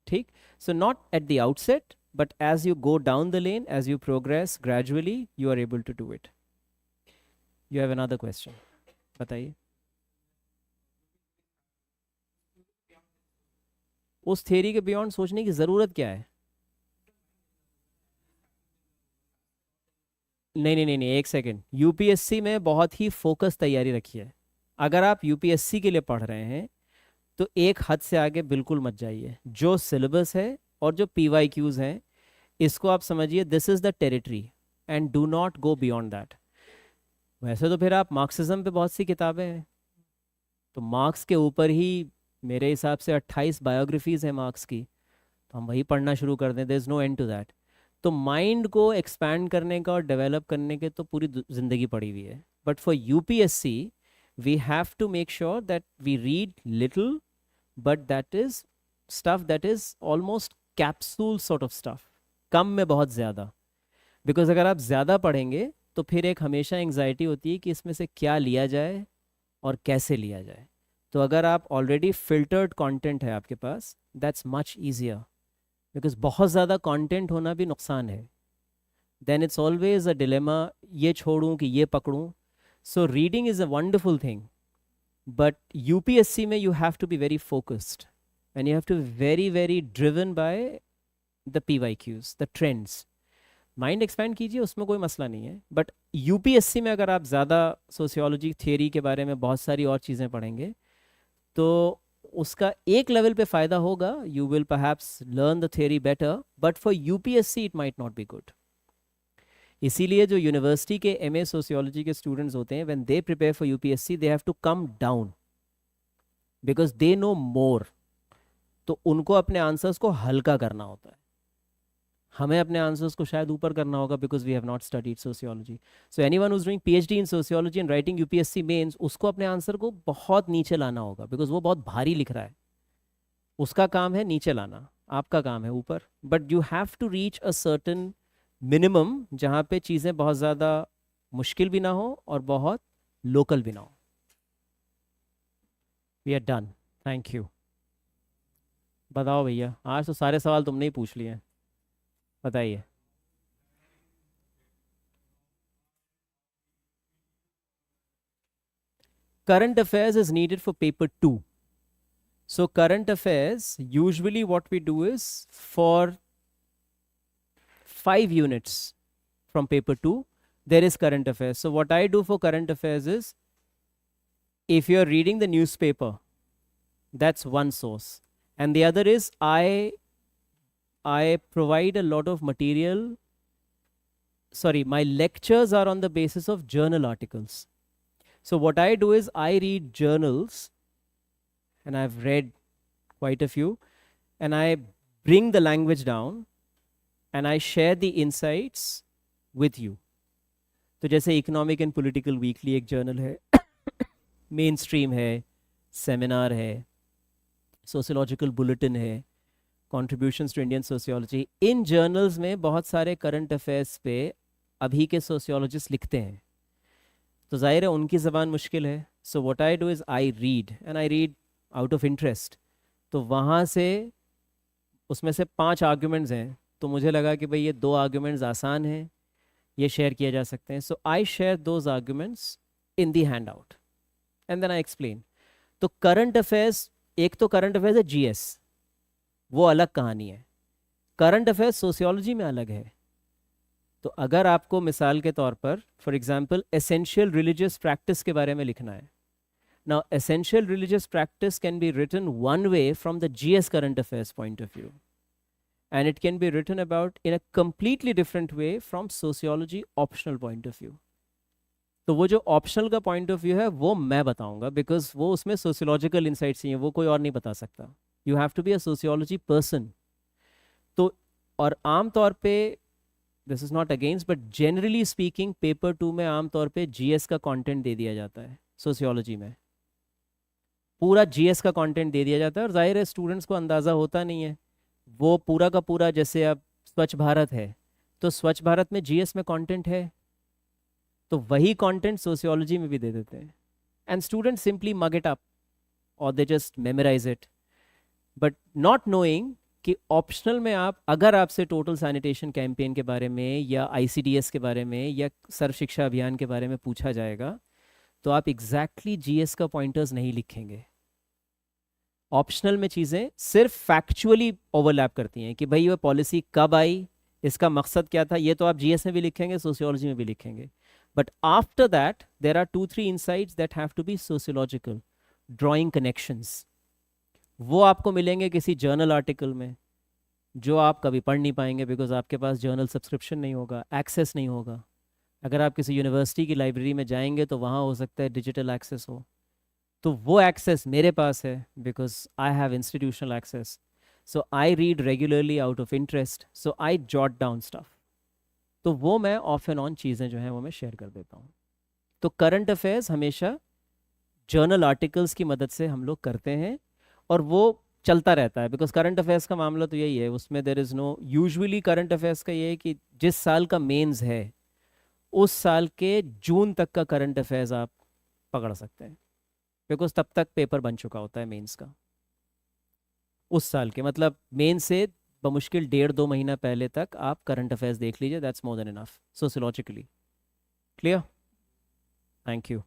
ठीक? So not at the outset, but as you go down the lane, as you progress gradually, you are able to do it. You have another question, बताइए. उस theory के beyond सोचने की ज़रूरत क्या है? नहीं नहीं नहीं नहीं, एक सेकेंड. यूपीएससी में बहुत ही फोकस तैयारी रखी है. अगर आप यूपीएससी के लिए पढ़ रहे हैं तो एक हद से आगे बिल्कुल मत जाइए. जो सिलेबस है और जो पीवाईक्यूज हैं, इसको आप समझिए this is the territory and do not go beyond that. वैसे तो फिर आप मार्क्सिज्म पे बहुत सी किताबें हैं, तो मार्क्स के ऊपर ही मेरे हिसाब से 28 बायोग्राफीज़ हैं मार्क्स की, तो हम वही पढ़ना शुरू कर दें. There is no end to that. तो माइंड को एक्सपैंड करने का और डेवलप करने के तो पूरी ज़िंदगी पड़ी हुई है. But for UPSC we have to make sure that we read little, but that is stuff that is almost capsule sort of stuff. कम में बहुत ज़्यादा. बिकॉज अगर आप ज़्यादा पढ़ेंगे तो फिर एक हमेशा एंग्जाइटी होती है कि इसमें से क्या लिया जाए और कैसे लिया जाए. तो अगर आप ऑलरेडी फिल्टर्ड कंटेंट है आपके पास, दैट्स मच ईजियर. बिकॉज बहुत ज़्यादा कंटेंट होना भी नुकसान है. Then it's always a dilemma, ये छोड़ूं कि ये पकड़ूं. So reading is a wonderful thing, but UPSC में you have to be very focused and you have to be very very driven by the PYQs, the trends. Mind expand कीजिए, उसमें कोई मसला नहीं है. बट यूपीएससी में अगर आप ज़्यादा सोशियोलॉजी थियरी के बारे में बहुत सारी और चीज़ें पढ़ेंगे तो उसका एक लेवल पे फ़ायदा होगा. You will perhaps learn the theory better, but for UPSC it might not be good. इसीलिए जो यूनिवर्सिटी के एमए सोशियोलॉजी के स्टूडेंट्स होते हैं, when they prepare for UPSC, they have to come down because they know more. तो उनको अपने answers को हल्का करना होता है. हमें अपने आंसर्स को शायद ऊपर करना होगा because we have not studied sociology. So anyone who is doing PhD in sociology and writing UPSC mains, उसको अपने आंसर को बहुत नीचे लाना होगा बिकॉज वो बहुत भारी लिख रहा है. उसका काम है नीचे लाना, आपका काम है ऊपर. But you have to reach a certain minimum जहाँ पे चीज़ें बहुत ज़्यादा मुश्किल भी ना हो और बहुत लोकल भी ना हो. We are done. Thank you. बताओ भैया, आज तो सारे सवाल तुमने ही पूछ लिए हैं. बताइए. Current affairs is needed for paper 2. So current affairs, usually what we do is for 5 units from paper 2, there is current affairs. So what I do for current affairs is, if you're reading the newspaper, that's one source. And the other is I provide a lot of material. Sorry, my lectures are on the basis of journal articles. So what I do is I read journals, and I've read quite a few, and I bring the language down and I share the insights with you. तो जैसे economic and political weekly एक journal है, mainstream है, seminar है, sociological bulletin है, contributions to Indian sociology. इन journals में बहुत सारे करंट अफेयर्स पे अभी के सोशियोलॉजिस्ट लिखते हैं, तो जाहिर है उनकी ज़बान मुश्किल है. So what I do is I read, and I read out of interest. तो वहाँ से उसमें से 5 आर्ग्यूमेंट्स हैं, तो मुझे लगा कि भाई ये 2 आर्ग्यूमेंट्स आसान हैं, ये शेयर किए जा सकते हैं. So I share those arguments in the handout and then I explain. तो करंट अफेयर्स, एक तो करंट अफेयर्स है जीएस, वो अलग कहानी है. करंट अफेयर्स सोशियोलॉजी में अलग है. तो अगर आपको मिसाल के तौर पर for example essential religious practice के बारे में लिखना है, now essential religious practice can be written one way from the GS current affairs point of view, and it can be written about in a completely different way from sociology optional point of view. तो वो जो optional का point of view है वो मैं बताऊंगा, because वो उसमें सोशियोलॉजिकल इंसाइट्स चाहिए, वो कोई और नहीं बता सकता. You have to be a sociology person. तो और आम तौर पे, this is not against, but generally speaking paper 2 में आम तौर पे जीएस का कंटेंट दे दिया जाता है. सोशियोलॉजी में पूरा जीएस का कंटेंट दे दिया जाता है, और जाहिर है स्टूडेंट्स को अंदाज़ा होता नहीं है. वो पूरा का पूरा, जैसे अब स्वच्छ भारत है तो स्वच्छ भारत में जीएस में कंटेंट है, तो वही कंटेंट सोशियोलॉजी में भी दे देते हैं, and student simply mug it up और they just memorise it, but not knowing कि ऑप्शनल में आप, अगर आपसे टोटल सैनिटेशन कैंपेन के बारे में या आईसीडीएस के बारे में या सर्व शिक्षा अभियान के बारे में पूछा जाएगा, तो आप एग्जैक्टली जीएस का पॉइंटर्स नहीं लिखेंगे. ऑप्शनल में चीज़ें सिर्फ फैक्चुअली ओवरलैप करती हैं कि भाई ये पॉलिसी कब आई, इसका मकसद क्या था, ये तो आप जीएस में भी लिखेंगे, सोशियोलॉजी में भी लिखेंगे. But after that there are 2-3 insights that have to be sociological. Drawing connections, वो आपको मिलेंगे किसी जर्नल आर्टिकल में, जो आप कभी पढ़ नहीं पाएंगे बिकॉज आपके पास जर्नल सब्सक्रिप्शन नहीं होगा, एक्सेस नहीं होगा. अगर आप किसी यूनिवर्सिटी की लाइब्रेरी में जाएंगे तो वहाँ हो सकता है डिजिटल एक्सेस हो, तो वो एक्सेस मेरे पास है because I have institutional access. So I read regularly out of interest, so I jot down stuff. तो वो मैं ऑफ एंड ऑन चीज़ें जो हैं वो मैं शेयर कर देता हूँ. तो करंट अफेयर्स हमेशा जर्नल आर्टिकल्स की मदद से हम लोग करते हैं, और वो चलता रहता है. बिकॉज करंट अफेयर्स का मामला तो यही है, उसमें there is no, usually current affairs का ये है कि जिस साल का मेंस है उस साल के जून तक का करंट अफेयर्स आप पकड़ सकते हैं, बिकॉज तब तक पेपर बन चुका होता है मेंस का. उस साल के मतलब मेन से बमुश्किल 1.5-2 महीना पहले तक आप करंट अफेयर्स देख लीजिए, that's more than enough sociologically. Clear? Thank you.